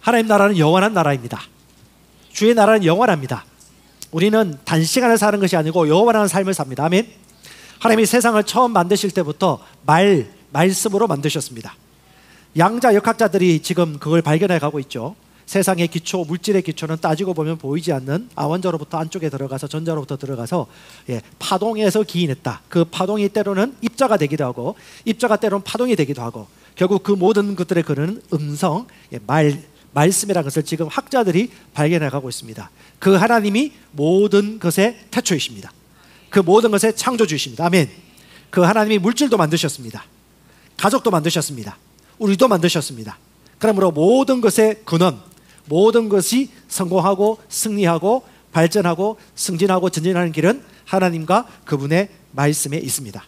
하나님 나라는 영원한 나라입니다. 주의 나라는 영원합니다. 우리는 단시간을 사는 것이 아니고 영원한 삶을 삽니다. 아멘. 하나님이 세상을 처음 만드실 때부터 말씀으로 만드셨습니다. 양자 역학자들이 지금 그걸 발견해 가고 있죠. 세상의 기초, 물질의 기초는 따지고 보면 보이지 않는 아원자로부터 안쪽에 들어가서 전자로부터 들어가서 파동에서 기인했다. 그 파동이 때로는 입자가 되기도 하고 입자가 때로는 파동이 되기도 하고 결국 그 모든 것들의 그는 음성, 말씀이라는 것을 지금 학자들이 발견해 가고 있습니다. 그 하나님이 모든 것의 태초이십니다. 그 모든 것의 창조주이십니다. 아멘. 그 하나님이 물질도 만드셨습니다. 가족도 만드셨습니다. 우리도 만드셨습니다. 그러므로 모든 것의 근원, 모든 것이 성공하고 승리하고 발전하고 승진하고 전진하는 길은 하나님과 그분의 말씀에 있습니다.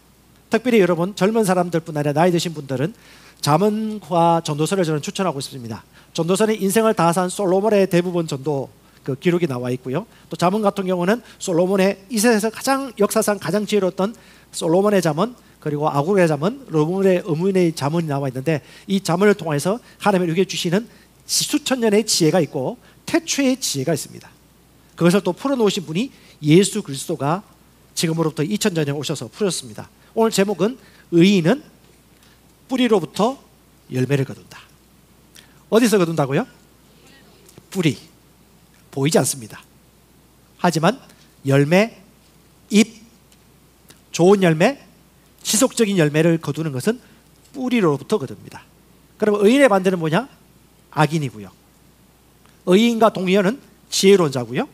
특별히 여러분 젊은 사람들뿐 아니라 나이 드신 분들은 잠언과 전도서를 저는 추천하고 싶습니다. 전도서는 인생을 다 산 솔로몬의 대부분 전도 그 기록이 나와 있고요. 또 잠언 같은 경우는 솔로몬의 이 세상에서 가장 역사상 가장 지혜로웠던 솔로몬의 잠언, 그리고 아굴의 잠언, 르몬의 의문의 잠언이 나와 있는데 이 잠언을 통해서 하나님이 우리에게 주시는 수천 년의 지혜가 있고 태초의 지혜가 있습니다. 그것을 또 풀어놓으신 분이 예수 그리스도가 지금으로부터 2000년에 오셔서 풀었습니다. 오늘 제목은 의인은 뿌리로부터 열매를 거둔다. 어디서 거둔다고요? 뿌리. 보이지 않습니다. 하지만 열매, 잎, 좋은 열매, 지속적인 열매를 거두는 것은 뿌리로부터 거둡니다. 그럼 의인의 반대는 뭐냐? 악인이고요. 의인과 동의어는 지혜로운 자고요.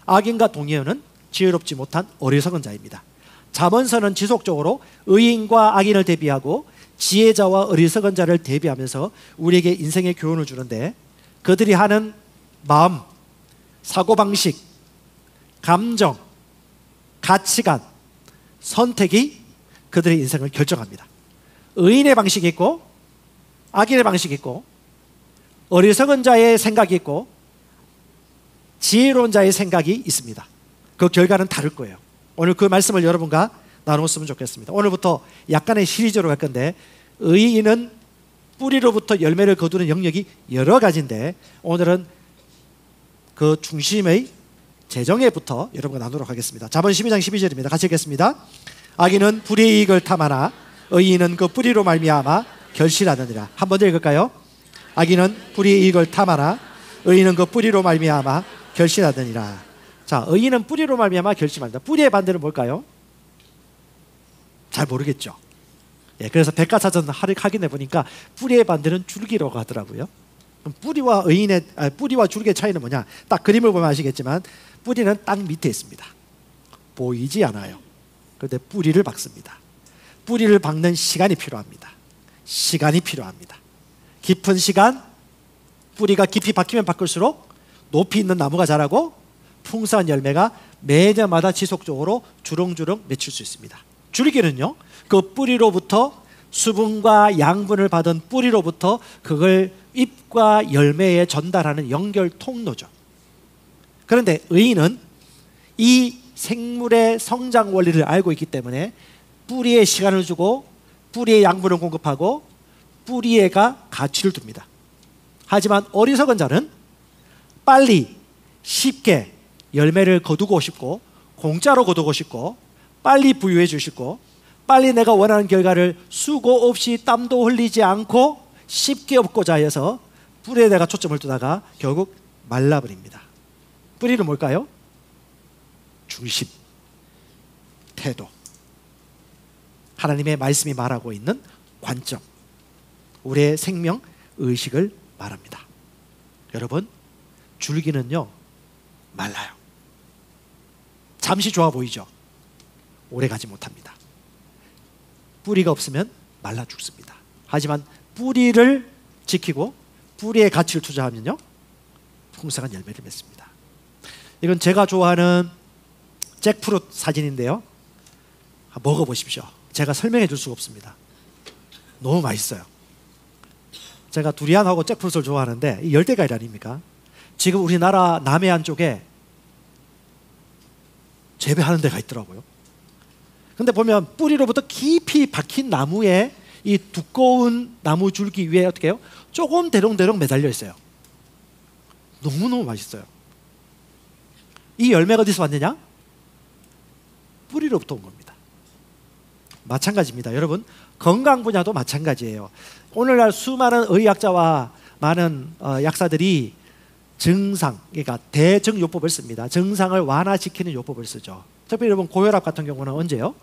악인과 동의어는 지혜롭지 못한 어리석은 자입니다. 잠언서는 지속적으로 의인과 악인을 대비하고 지혜자와 어리석은 자를 대비하면서 우리에게 인생의 교훈을 주는데 그들이 하는 마음, 사고방식, 감정, 가치관, 선택이 그들의 인생을 결정합니다. 의인의 방식이 있고 악인의 방식이 있고 어리석은 자의 생각이 있고 지혜로운 자의 생각이 있습니다. 그 결과는 다를 거예요. 오늘 그 말씀을 여러분과 나눴으면 좋겠습니다. 오늘부터 약간의 시리즈로 갈 건데 의인은 뿌리로부터 열매를 거두는 영역이 여러 가지인데 오늘은 그 중심의 재정에부터 여러분과 나누도록 하겠습니다. 잠언 12장 12절입니다. 같이 읽겠습니다. 악인은 불의 이익을 탐하나 의인은 그 뿌리로 말미암아 결실하느니라. 한 번 더 읽을까요? 악인은 불의 이익을 탐하나 의인은 그 뿌리로 말미암아 결실하느니라. 자, 의인은 뿌리로 말미암아 결실합니다. 뿌리의 반대는 뭘까요? 잘 모르겠죠. 그래서 백과사전 확인해 보니까 뿌리의 반대는 줄기라고 하더라고요. 뿌리와 뿌리와 줄기의 차이는 뭐냐? 딱 그림을 보면 아시겠지만 뿌리는 땅 밑에 있습니다. 보이지 않아요. 그런데 뿌리를 박습니다. 뿌리를 박는 시간이 필요합니다. 시간이 필요합니다. 깊은 시간, 뿌리가 깊이 박히면 박을수록 높이 있는 나무가 자라고 풍성한 열매가 매년마다 지속적으로 주렁주렁 맺힐 수 있습니다. 줄기는요, 그 뿌리로부터 수분과 양분을 받은 뿌리로부터 그걸 잎과 열매에 전달하는 연결 통로죠. 그런데 의인은 이 생물의 성장 원리를 알고 있기 때문에 뿌리에 시간을 주고 뿌리에 양분을 공급하고 뿌리에가 가치를 둡니다. 하지만 어리석은 자는 빨리 쉽게 열매를 거두고 싶고 공짜로 거두고 싶고 빨리 부유해 주시고 빨리 내가 원하는 결과를 수고 없이 땀도 흘리지 않고 쉽게 얻고자 해서 뿌리에 내가 초점을 두다가 결국 말라버립니다. 뿌리는 뭘까요? 중심, 태도, 하나님의 말씀이 말하고 있는 관점, 우리의 생명, 의식을 말합니다. 여러분, 줄기는요 말라요. 잠시 좋아 보이죠? 오래 가지 못합니다. 뿌리가 없으면 말라 죽습니다. 하지만 뿌리를 지키고 뿌리에 가치를 투자하면요 풍성한 열매를 맺습니다. 이건 제가 좋아하는 잭프루트 사진인데요, 먹어보십시오. 제가 설명해 줄 수가 없습니다. 너무 맛있어요. 제가 두리안하고 잭프루트를 좋아하는데 이 열대과일 아닙니까? 지금 우리나라 남해안 쪽에 재배하는 데가 있더라고요. 근데 보면 뿌리로부터 깊이 박힌 나무에 이 두꺼운 나무 줄기 위에 어떻게 해요? 조금 대롱대롱 매달려 있어요. 너무너무 맛있어요. 이 열매가 어디서 왔느냐? 뿌리로부터 온 겁니다. 마찬가지입니다. 여러분, 건강 분야도 마찬가지예요. 오늘날 수많은 의학자와 많은 약사들이 증상, 그러니까 대증요법을 씁니다. 증상을 완화시키는 요법을 쓰죠. 특별히 여러분, 고혈압 같은 경우는 언제요?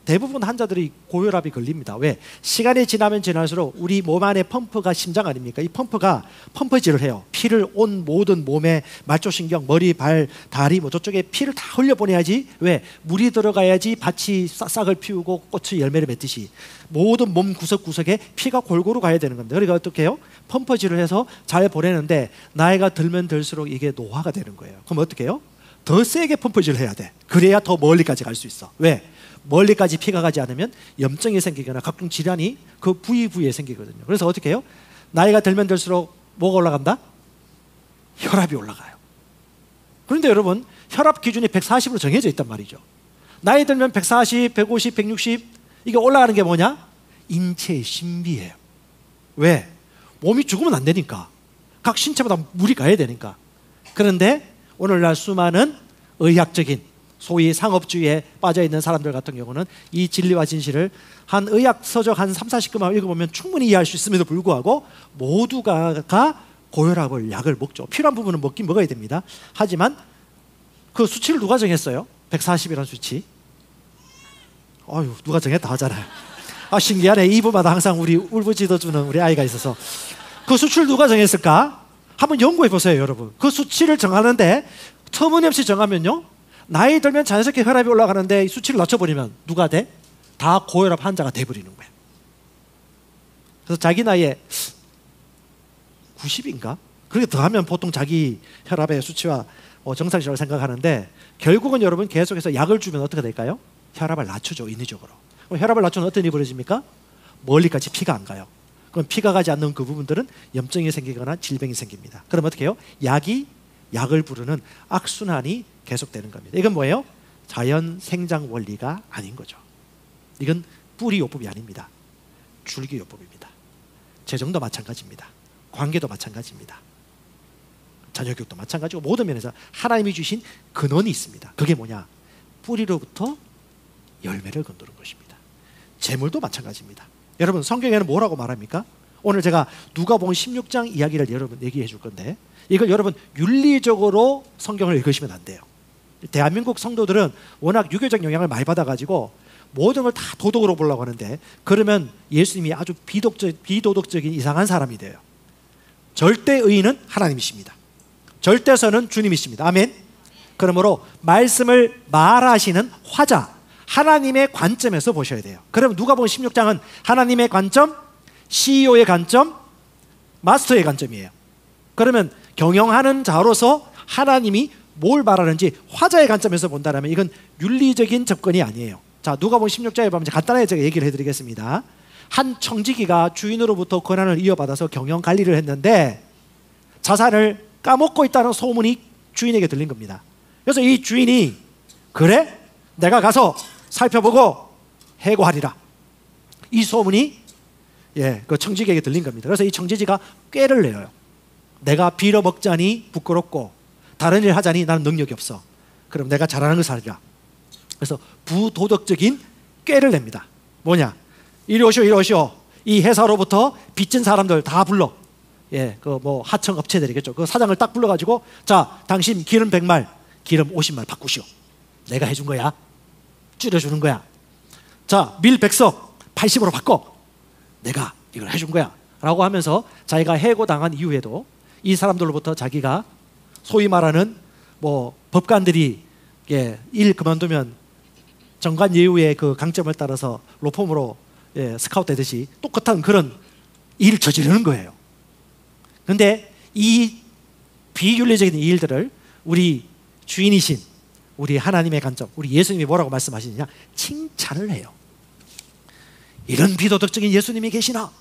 대부분 환자들이 고혈압이 걸립니다. 왜? 시간이 지나면 지날수록 우리 몸 안에 펌프가 심장 아닙니까? 이 펌프가 펌프질을 해요. 피를 온 모든 몸에 말초신경, 머리, 발, 다리 뭐 저쪽에 피를 다 흘려보내야지. 왜? 물이 들어가야지 밭이 싹을 피우고 꽃이 열매를 맺듯이 모든 몸 구석구석에 피가 골고루 가야 되는 겁니다. 그러니까 어떻게 해요? 펌프질을 해서 잘 보내는데 나이가 들면 들수록 이게 노화가 되는 거예요. 그럼 어떻게 해요? 더 세게 펌프질을 해야 돼. 그래야 더 멀리까지 갈 수 있어. 왜? 멀리까지 피가 가지 않으면 염증이 생기거나 각종 질환이 그 부위에 생기거든요. 그래서 어떻게 해요? 나이가 들면 들수록 뭐가 올라간다? 혈압이 올라가요. 그런데 여러분, 혈압 기준이 140으로 정해져 있단 말이죠. 나이 들면 140, 150, 160 이게 올라가는 게 뭐냐? 인체의 신비예요. 왜? 몸이 죽으면 안 되니까. 각 신체마다 물이 가야 되니까. 그런데 오늘날 수많은 의학적인 소위 상업주의에 빠져있는 사람들 같은 경우는 이 진리와 진실을 한 의학서적 한 3, 40권만 읽어보면 충분히 이해할 수 있음에도 불구하고 모두가 고혈압을 약을 먹죠. 필요한 부분은 먹긴 먹어야 됩니다. 하지만 그 수치를 누가 정했어요? 140이라는 수치. 아유, 누가 정했다 하잖아요. 아, 신기하네. 2부마다 항상 우리 울부짖어주는 우리 아이가 있어서. 그 수치를 누가 정했을까? 한번 연구해 보세요, 여러분. 그 수치를 정하는데 터무니없이 정하면요, 나이 들면 자연스럽게 혈압이 올라가는데 수치를 낮춰버리면 누가 돼? 다 고혈압 환자가 돼버리는 거예요. 그래서 자기 나이에 90인가? 그렇게 더하면 보통 자기 혈압의 수치와 정상이라고 생각하는데 결국은 여러분 계속해서 약을 주면 어떻게 될까요? 혈압을 낮추죠, 인위적으로. 그럼 혈압을 낮추면 어떤 일이 벌어집니까? 멀리까지 피가 안 가요. 그럼 피가 가지 않는 그 부분들은 염증이 생기거나 질병이 생깁니다. 그럼 어떻게 해요? 약을 부르는 악순환이 계속되는 겁니다. 이건 뭐예요? 자연 생장 원리가 아닌 거죠. 이건 뿌리 요법이 아닙니다. 줄기 요법입니다. 재정도 마찬가지입니다. 관계도 마찬가지입니다. 자녀 교육도 마찬가지고 모든 면에서 하나님이 주신 근원이 있습니다. 그게 뭐냐? 뿌리로부터 열매를 거두는 것입니다. 재물도 마찬가지입니다. 여러분, 성경에는 뭐라고 말합니까? 오늘 제가 누가복음 16장 이야기를 여러분 얘기해 줄 건데 이걸 여러분 윤리적으로 성경을 읽으시면 안 돼요. 대한민국 성도들은 워낙 유교적 영향을 많이 받아가지고 모든 걸 다 도덕으로 보려고 하는데 그러면 예수님이 아주 비도덕적인 이상한 사람이 돼요. 절대 의인은 하나님이십니다. 절대선은 주님이십니다. 아멘. 그러므로 말씀을 말하시는 화자, 하나님의 관점에서 보셔야 돼요. 그럼 누가복음 16장은 하나님의 관점, CEO의 관점, 마스터의 관점이에요. 그러면 경영하는 자로서 하나님이 뭘 말하는지 화자의 관점에서 본다면 이건 윤리적인 접근이 아니에요. 자, 누가복음 16장에 보면 간단하게 제가 얘기를 해드리겠습니다. 한 청지기가 주인으로부터 권한을 이어받아서 경영 관리를 했는데 자산을 까먹고 있다는 소문이 주인에게 들린 겁니다. 그래서 이 주인이 그래? 내가 가서 살펴보고 해고하리라. 이 소문이 그 청지기에게 들린 겁니다. 그래서 이 청지기가 꾀를 내요. 내가 빌어먹자니 부끄럽고 다른 일 하자니 나는 능력이 없어. 그럼 내가 잘하는 걸 하리라. 그래서 부도덕적인 꾀를 냅니다. 뭐냐? 이리 오시오, 이리 오시오. 이 회사로부터 빚진 사람들 다 불러. 그 뭐 하청 업체들이겠죠. 그 사장을 딱 불러가지고 자, 당신 기름 100말, 기름 50말 바꾸시오. 내가 해준 거야. 줄여주는 거야. 자, 밀 100석 80으로 바꿔. 내가 이걸 해준 거야. 라고 하면서 자기가 해고당한 이후에도 이 사람들로부터 자기가 소위 말하는 뭐 법관들이 일 그만두면 정관 예우의 그 강점을 따라서 로펌으로 스카우트 되듯이 똑같은 그런 일을 저지르는 거예요. 그런데 이 비윤리적인 일들을 우리 주인이신 우리 하나님의 관점, 우리 예수님이 뭐라고 말씀하시느냐? 칭찬을 해요. 이런 비도덕적인 예수님이 계시나?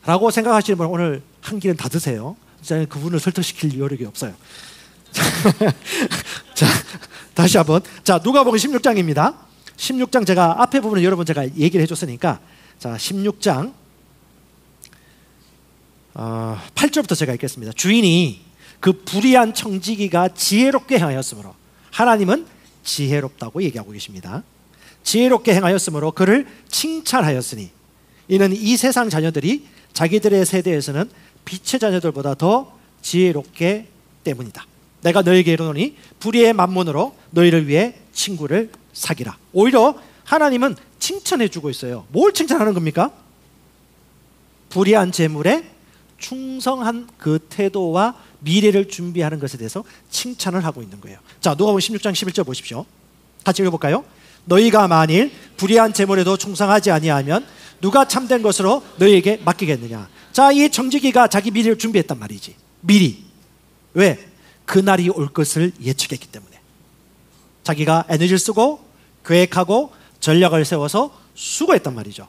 라고 생각하시는 분은 오늘 한 끼는 다 드세요. 저는 그분을 설득시킬 여력이 없어요. 자, 다시 한번. 자, 누가복음 16장입니다. 16장 제가 앞에 부분은 여러분 제가 얘기를 해줬으니까 자, 16장 8절부터 제가 읽겠습니다. 주인이 그 불의한 청지기가 지혜롭게 행하였으므로, 하나님은 지혜롭다고 얘기하고 계십니다. 지혜롭게 행하였으므로 그를 칭찬하였으니 이는 이 세상 자녀들이 자기들의 세대에서는 빛의 자녀들보다 더 지혜롭게 때문이다. 내가 너에게 이르노니 불의의 만문으로 너희를 위해 친구를 사귀라. 오히려 하나님은 칭찬해 주고 있어요. 뭘 칭찬하는 겁니까? 불의한 재물에 충성한 그 태도와 미래를 준비하는 것에 대해서 칭찬을 하고 있는 거예요. 자, 누가복음 16장 11절 보십시오. 같이 읽어볼까요? 너희가 만일 불의한 재물에도 충성하지 아니하면 누가 참된 것으로 너희에게 맡기겠느냐. 자, 이 청지기가 자기 미래를 준비했단 말이지. 미리. 왜? 그날이 올 것을 예측했기 때문에. 자기가 에너지를 쓰고 계획하고 전략을 세워서 수고했단 말이죠.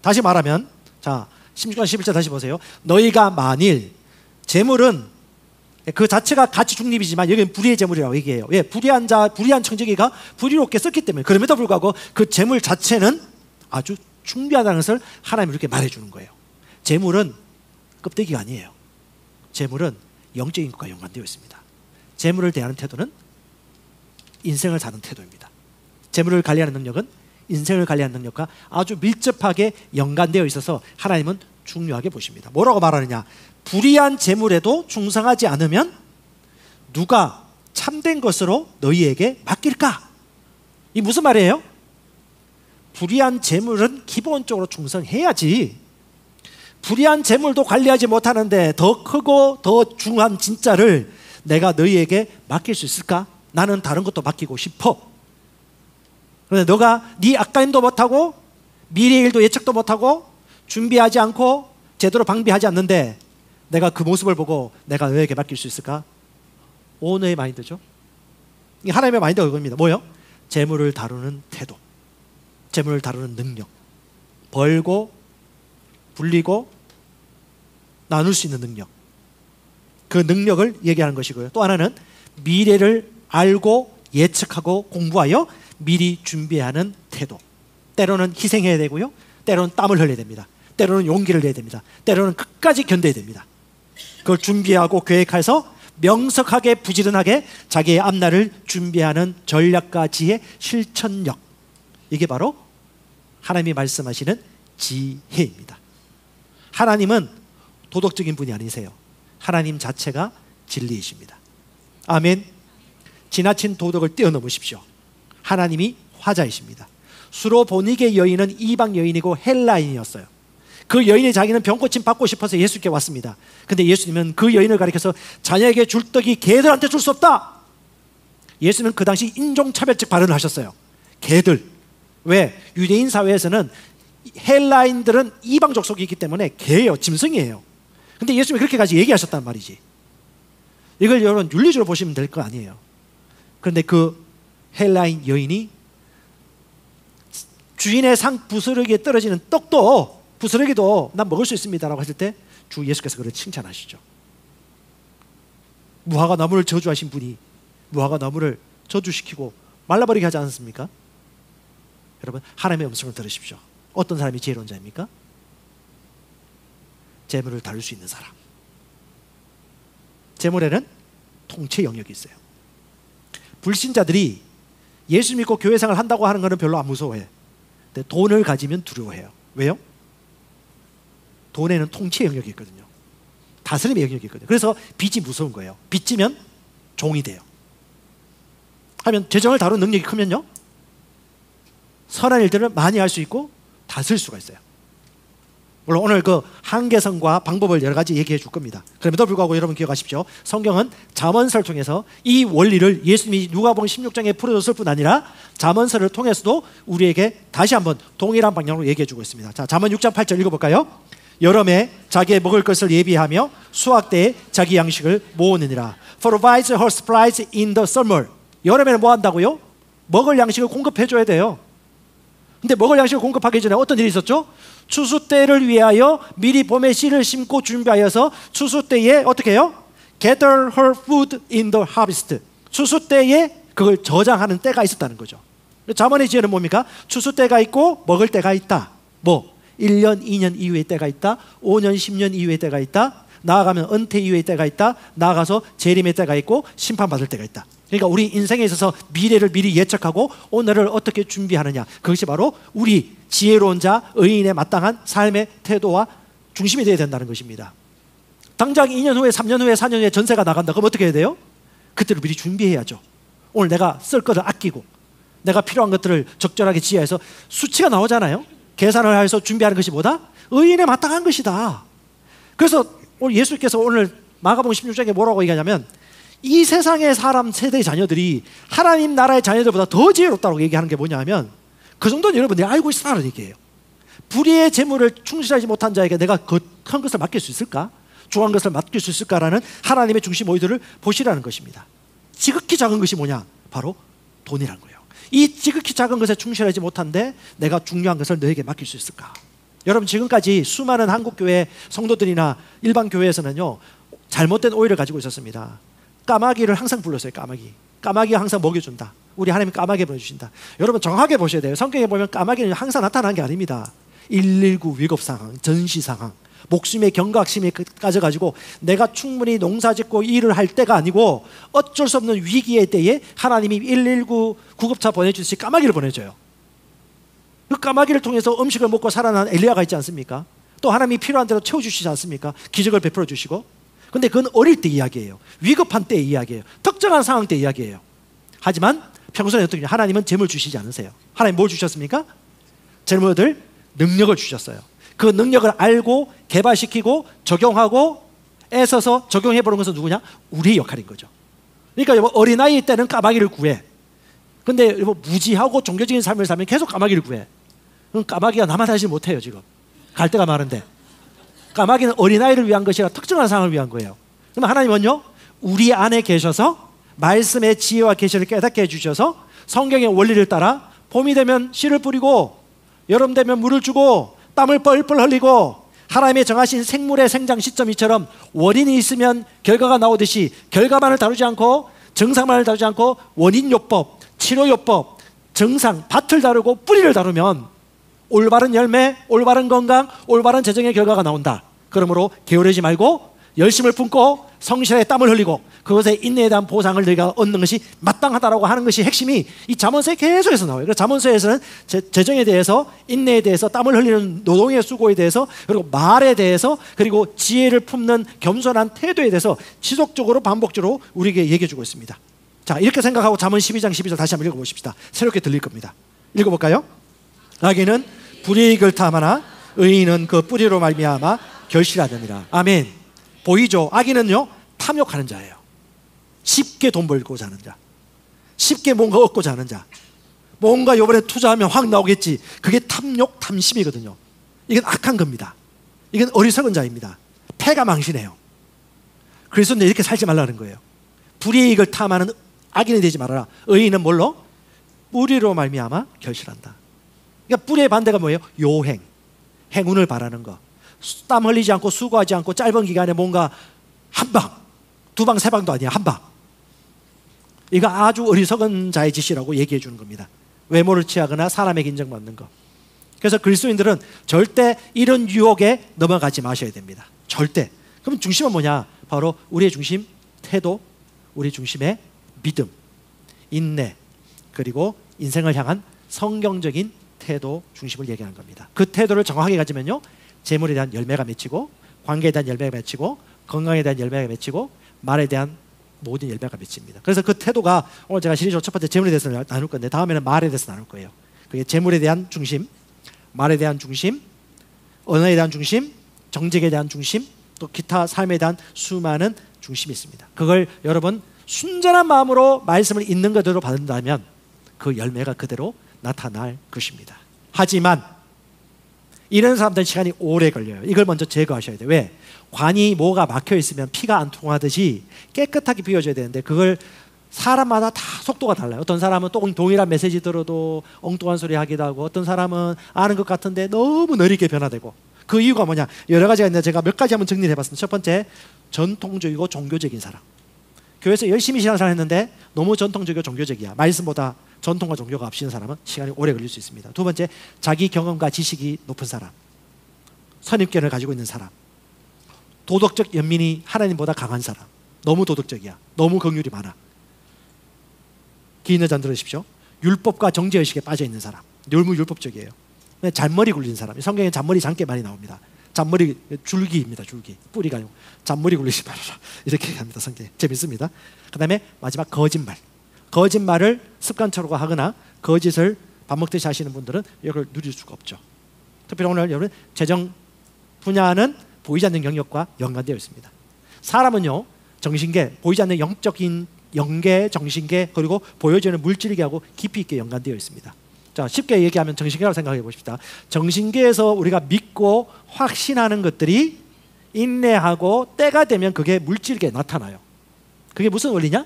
다시 말하면, 자, 16장 11절 다시 보세요. 너희가 만일, 재물은 그 자체가 가치 중립이지만 여기는 불의의 재물이라고 얘기해요. 왜? 불의한 청지기가 불의롭게 썼기 때문에. 그럼에도 불구하고 그 재물 자체는 아주 중요하다는 것을 하나님이 이렇게 말해주는 거예요. 재물은 껍데기가 아니에요. 재물은 영적인 것과 연관되어 있습니다. 재물을 대하는 태도는 인생을 사는 태도입니다. 재물을 관리하는 능력은 인생을 관리하는 능력과 아주 밀접하게 연관되어 있어서 하나님은 중요하게 보십니다. 뭐라고 말하느냐? 불의한 재물에도 충성하지 않으면 누가 참된 것으로 너희에게 맡길까? 이 무슨 말이에요? 불의한 재물은 기본적으로 충성해야지. 불의한 재물도 관리하지 못하는데 더 크고 더 중요한 진짜를 내가 너희에게 맡길 수 있을까? 나는 다른 것도 맡기고 싶어. 그런데 너가 네 앞가림도 못하고 미래의 일도 예측도 못하고 준비하지 않고 제대로 방비하지 않는데 내가 그 모습을 보고 내가 너에게 맡길 수 있을까? 오너의 마인드죠. 하나님의 마인드가 그겁니다. 뭐요? 재물을 다루는 태도, 재물을 다루는 능력, 벌고 불리고 나눌 수 있는 능력, 그 능력을 얘기하는 것이고요. 또 하나는 미래를 알고 예측하고 공부하여 미리 준비하는 태도. 때로는 희생해야 되고요, 때로는 땀을 흘려야 됩니다. 때로는 용기를 내야 됩니다. 때로는 끝까지 견뎌야 됩니다. 그걸 준비하고 계획해서 명석하게 부지런하게 자기의 앞날을 준비하는 전략과 지혜, 실천력, 이게 바로 하나님이 말씀하시는 지혜입니다. 하나님은 도덕적인 분이 아니세요. 하나님 자체가 진리이십니다. 아멘. 지나친 도덕을 뛰어넘으십시오. 하나님이 화자이십니다. 수로보니게 여인은 이방 여인이고 헬라인이었어요. 그 여인이 자기는 병고침 받고 싶어서 예수께 왔습니다. 근데 예수님은 그 여인을 가리켜서 자녀에게 줄 떡이 개들한테 줄 수 없다. 예수님은 그 당시 인종차별적 발언을 하셨어요. 개들. 왜? 유대인 사회에서는 헬라인들은 이방 족속이기 때문에 개예요. 짐승이에요. 근데 예수님이 그렇게까지 얘기하셨단 말이지. 이걸 여러분 윤리적으로 보시면 될 거 아니에요. 그런데 그 헬라인 여인이 주인의 상 부스러기에 떨어지는 떡도, 부스러기도 난 먹을 수 있습니다라고 하실 때 주 예수께서 그를 칭찬하시죠. 무화과 나무를 저주하신 분이 무화과 나무를 저주시키고 말라버리게 하지 않았습니까? 여러분, 하나님의 음성을 들으십시오. 어떤 사람이 지혜로운 자입니까? 재물을 다룰 수 있는 사람. 재물에는 통치 영역이 있어요. 불신자들이 예수 믿고 교회생활 한다고 하는 것은 별로 안 무서워해. 근데 돈을 가지면 두려워해요. 왜요? 돈에는 통치 영역이 있거든요. 다스림의 영역이 있거든요. 그래서 빚이 무서운 거예요. 빚지면 종이 돼요. 하면 재정을 다루는 능력이 크면요, 선한 일들을 많이 할 수 있고 다스릴 수가 있어요. 물론 오늘 그 한계성과 방법을 여러 가지 얘기해 줄 겁니다. 그럼에도 불구하고 여러분 기억하십시오. 성경은 잠언서를 통해서 이 원리를 예수님이 누가복음 16장에 풀어줬을 뿐 아니라 잠언서를 통해서도 우리에게 다시 한번 동일한 방향으로 얘기해 주고 있습니다. 자, 잠언 6장 8절 읽어볼까요? 여름에 자기의 먹을 것을 예비하며 수확 때에 자기 양식을 모으느니라. Provides her supplies in the summer. 여름에는 뭐 한다고요? 먹을 양식을 공급해 줘야 돼요. 근데 먹을 양식을 공급하기 전에 어떤 일이 있었죠? 추수 때를 위하여 미리 봄에 씨를 심고 준비하여서 추수 때에 어떻게 해요? Gather her food in the harvest. 추수 때에 그걸 저장하는 때가 있었다는 거죠. 잠언의 지혜는 뭡니까? 추수 때가 있고 먹을 때가 있다. 뭐? 1년, 2년 이후의 때가 있다. 5년, 10년 이후의 때가 있다. 나아가면 은퇴 이후의 때가 있다. 나아가서 재림의 때가 있고 심판받을 때가 있다. 그러니까 우리 인생에 있어서 미래를 미리 예측하고 오늘을 어떻게 준비하느냐, 그것이 바로 우리 지혜로운 자, 의인의 마땅한 삶의 태도와 중심이 되어야 된다는 것입니다. 당장 2년 후에 3년 후에 4년 후에 전세가 나간다. 그럼 어떻게 해야 돼요? 그때를 미리 준비해야죠. 오늘 내가 쓸 것을 아끼고 내가 필요한 것들을 적절하게 지혜해서 수치가 나오잖아요. 계산을 해서 준비하는 것이 뭐다? 의인에 마땅한 것이다. 그래서 오늘 예수님께서 오늘 마가복음 16장에 뭐라고 얘기하냐면 이 세상의 사람 세대의 자녀들이 하나님 나라의 자녀들보다 더 지혜롭다고 얘기하는 게 뭐냐 하면 그 정도는 여러분들이 알고 있으라는 얘기예요. 불의의 재물을 충실하지 못한 자에게 내가 큰 것을 맡길 수 있을까? 중한 것을 맡길 수 있을까라는 하나님의 중심 모의들을 보시라는 것입니다. 지극히 작은 것이 뭐냐? 바로 돈이란 거예요. 이 지극히 작은 것에 충실하지 못한데 내가 중요한 것을 너에게 맡길 수 있을까? 여러분, 지금까지 수많은 한국교회 성도들이나 일반 교회에서는요, 잘못된 오해를 가지고 있었습니다. 까마귀를 항상 불렀어요. 까마귀가 항상 먹여준다. 우리 하나님 까마귀 보내주신다. 여러분 정확하게 보셔야 돼요. 성경에 보면 까마귀는 항상 나타나는 게 아닙니다. 119 위급 상황, 전시 상황, 목숨의 경각심이 까져가지고 내가 충분히 농사짓고 일을 할 때가 아니고 어쩔 수 없는 위기의 때에 하나님이 119 구급차 보내주듯이 까마귀를 보내줘요. 그 까마귀를 통해서 음식을 먹고 살아난 엘리야가 있지 않습니까? 또 하나님이 필요한 대로 채워주시지 않습니까? 기적을 베풀어 주시고. 근데 그건 어릴 때 이야기예요. 위급한 때의 이야기예요. 특정한 상황 때 이야기예요. 하지만 평소에 어떻게 하나님은 재물 주시지 않으세요. 하나님 뭘 주셨습니까? 재물들 능력을 주셨어요. 그 능력을 알고 개발시키고 적용하고 애써서 적용해보는 것은 누구냐? 우리의 역할인 거죠. 그러니까 어린아이 때는 까마귀를 구해. 근데 무지하고 종교적인 삶을 살면 계속 까마귀를 구해. 그럼 까마귀가 나만 하지 못해요. 지금 갈 데가 많은데. 까마귀는 어린아이를 위한 것이 아니라 특정한 상황을 위한 거예요. 그럼 하나님은요, 우리 안에 계셔서 말씀의 지혜와 계시를 깨닫게 해주셔서 성경의 원리를 따라 봄이 되면 씨를 뿌리고 여름 되면 물을 주고 땀을 뻘뻘 흘리고 하나님의 정하신 생물의 생장 시점이처럼 원인이 있으면 결과가 나오듯이 결과만을 다루지 않고 증상만을 다루지 않고 원인요법, 치료요법, 증상, 밭을 다루고 뿌리를 다루면 올바른 열매, 올바른 건강, 올바른 재정의 결과가 나온다. 그러므로 게으르지 말고 열심을 품고 성실하게 땀을 흘리고 그것에 인내에 대한 보상을 너희가 얻는 것이 마땅하다라고 하는 것이 핵심이 이 잠언서에 계속해서 나와요. 그래서 잠언서에서는 재정에 대해서, 인내에 대해서, 땀을 흘리는 노동의 수고에 대해서, 그리고 말에 대해서, 그리고 지혜를 품는 겸손한 태도에 대해서 지속적으로 반복적으로 우리에게 얘기해 주고 있습니다. 자, 이렇게 생각하고 잠언 12장 12절 다시 한번 읽어보십시다. 새롭게 들릴 겁니다. 읽어볼까요? 악인은 불이익을 탐하나 의인은 그 뿌리로 말미암아 결실하느니라. 아멘. 보이죠? 악인은요, 탐욕하는 자예요. 쉽게 돈 벌고자 하는 자, 쉽게 뭔가 얻고자 하는 자, 뭔가 이번에 투자하면 확 나오겠지. 그게 탐욕, 탐심이거든요. 이건 악한 겁니다. 이건 어리석은 자입니다. 패가 망신해요. 그래서 이렇게 살지 말라는 거예요. 불이익을 탐하는 악인이 되지 말아라. 의인은 뭘로? 뿌리로 말미암아 결실한다. 그러니까 뿌리의 반대가 뭐예요? 요행, 행운을 바라는 거. 땀 흘리지 않고 수고하지 않고 짧은 기간에 뭔가 한 방, 두 방, 세 방도 아니야, 한 방. 이거 아주 어리석은 자의 짓이라고 얘기해 주는 겁니다. 외모를 취하거나 사람에게 인정받는 거. 그래서 그리스도인들은 절대 이런 유혹에 넘어가지 마셔야 됩니다. 절대. 그럼 중심은 뭐냐? 바로 우리의 중심, 태도, 우리 중심의 믿음, 인내, 그리고 인생을 향한 성경적인 태도 중심을 얘기하는 겁니다. 그 태도를 정확하게 가지면요, 재물에 대한 열매가 맺히고, 관계에 대한 열매가 맺히고, 건강에 대한 열매가 맺히고, 말에 대한 모든 열매가 맺힙니다. 그래서 그 태도가 오늘 제가 시리즈 첫 번째 재물에 대해서 나눌 건데 다음에는 말에 대해서 나눌 거예요. 그게 재물에 대한 중심, 말에 대한 중심, 언어에 대한 중심, 정직에 대한 중심, 또 기타 삶에 대한 수많은 중심이 있습니다. 그걸 여러분 순전한 마음으로 말씀을 있는 그대로 받는다면 그 열매가 그대로 나타날 것입니다. 하지만 이런 사람들은 시간이 오래 걸려요. 이걸 먼저 제거하셔야 돼요. 왜? 관이 뭐가 막혀 있으면 피가 안 통하듯이 깨끗하게 비워줘야 되는데 그걸 사람마다 다 속도가 달라요. 어떤 사람은 또 동일한 메시지 들어도 엉뚱한 소리 하기도 하고, 어떤 사람은 아는 것 같은데 너무 느리게 변화되고. 그 이유가 뭐냐? 여러 가지가 있는데 제가 몇 가지 한번 정리를 해봤습니다. 첫 번째, 전통적이고 종교적인 사람. 교회에서 열심히 신앙생활 했는데 너무 전통적이고 종교적이야. 말씀보다 전통과 종교가 앞서는 사람은 시간이 오래 걸릴 수 있습니다. 두 번째, 자기 경험과 지식이 높은 사람, 선입견을 가지고 있는 사람. 도덕적 연민이 하나님보다 강한 사람. 너무 도덕적이야. 너무 긍휼이 많아. 귀 있는 자는 들으십시오. 율법과 정죄의식에 빠져있는 사람. 너무 율법적이에요. 잔머리 굴린 사람. 성경에 잔머리 장게 많이 나옵니다. 잔머리 줄기입니다. 줄기. 뿌리가 아니고 잔머리 굴리지 말아라. 이렇게 얘기합니다. 성경에. 재밌습니다. 그 다음에 마지막 거짓말. 거짓말을 습관처럼 하거나 거짓을 밥 먹듯이 하시는 분들은 이걸 누릴 수가 없죠. 특별히 오늘 여러분 재정 분야는 보이지 않는 영역과 연관되어 있습니다. 사람은요 정신계, 보이지 않는 영적인 영계, 정신계 그리고 보여지는 물질계하고 깊이 있게 연관되어 있습니다. 자, 쉽게 얘기하면 정신계라고 생각해 보십시다. 정신계에서 우리가 믿고 확신하는 것들이 인내하고 때가 되면 그게 물질계에 나타나요. 그게 무슨 원리냐?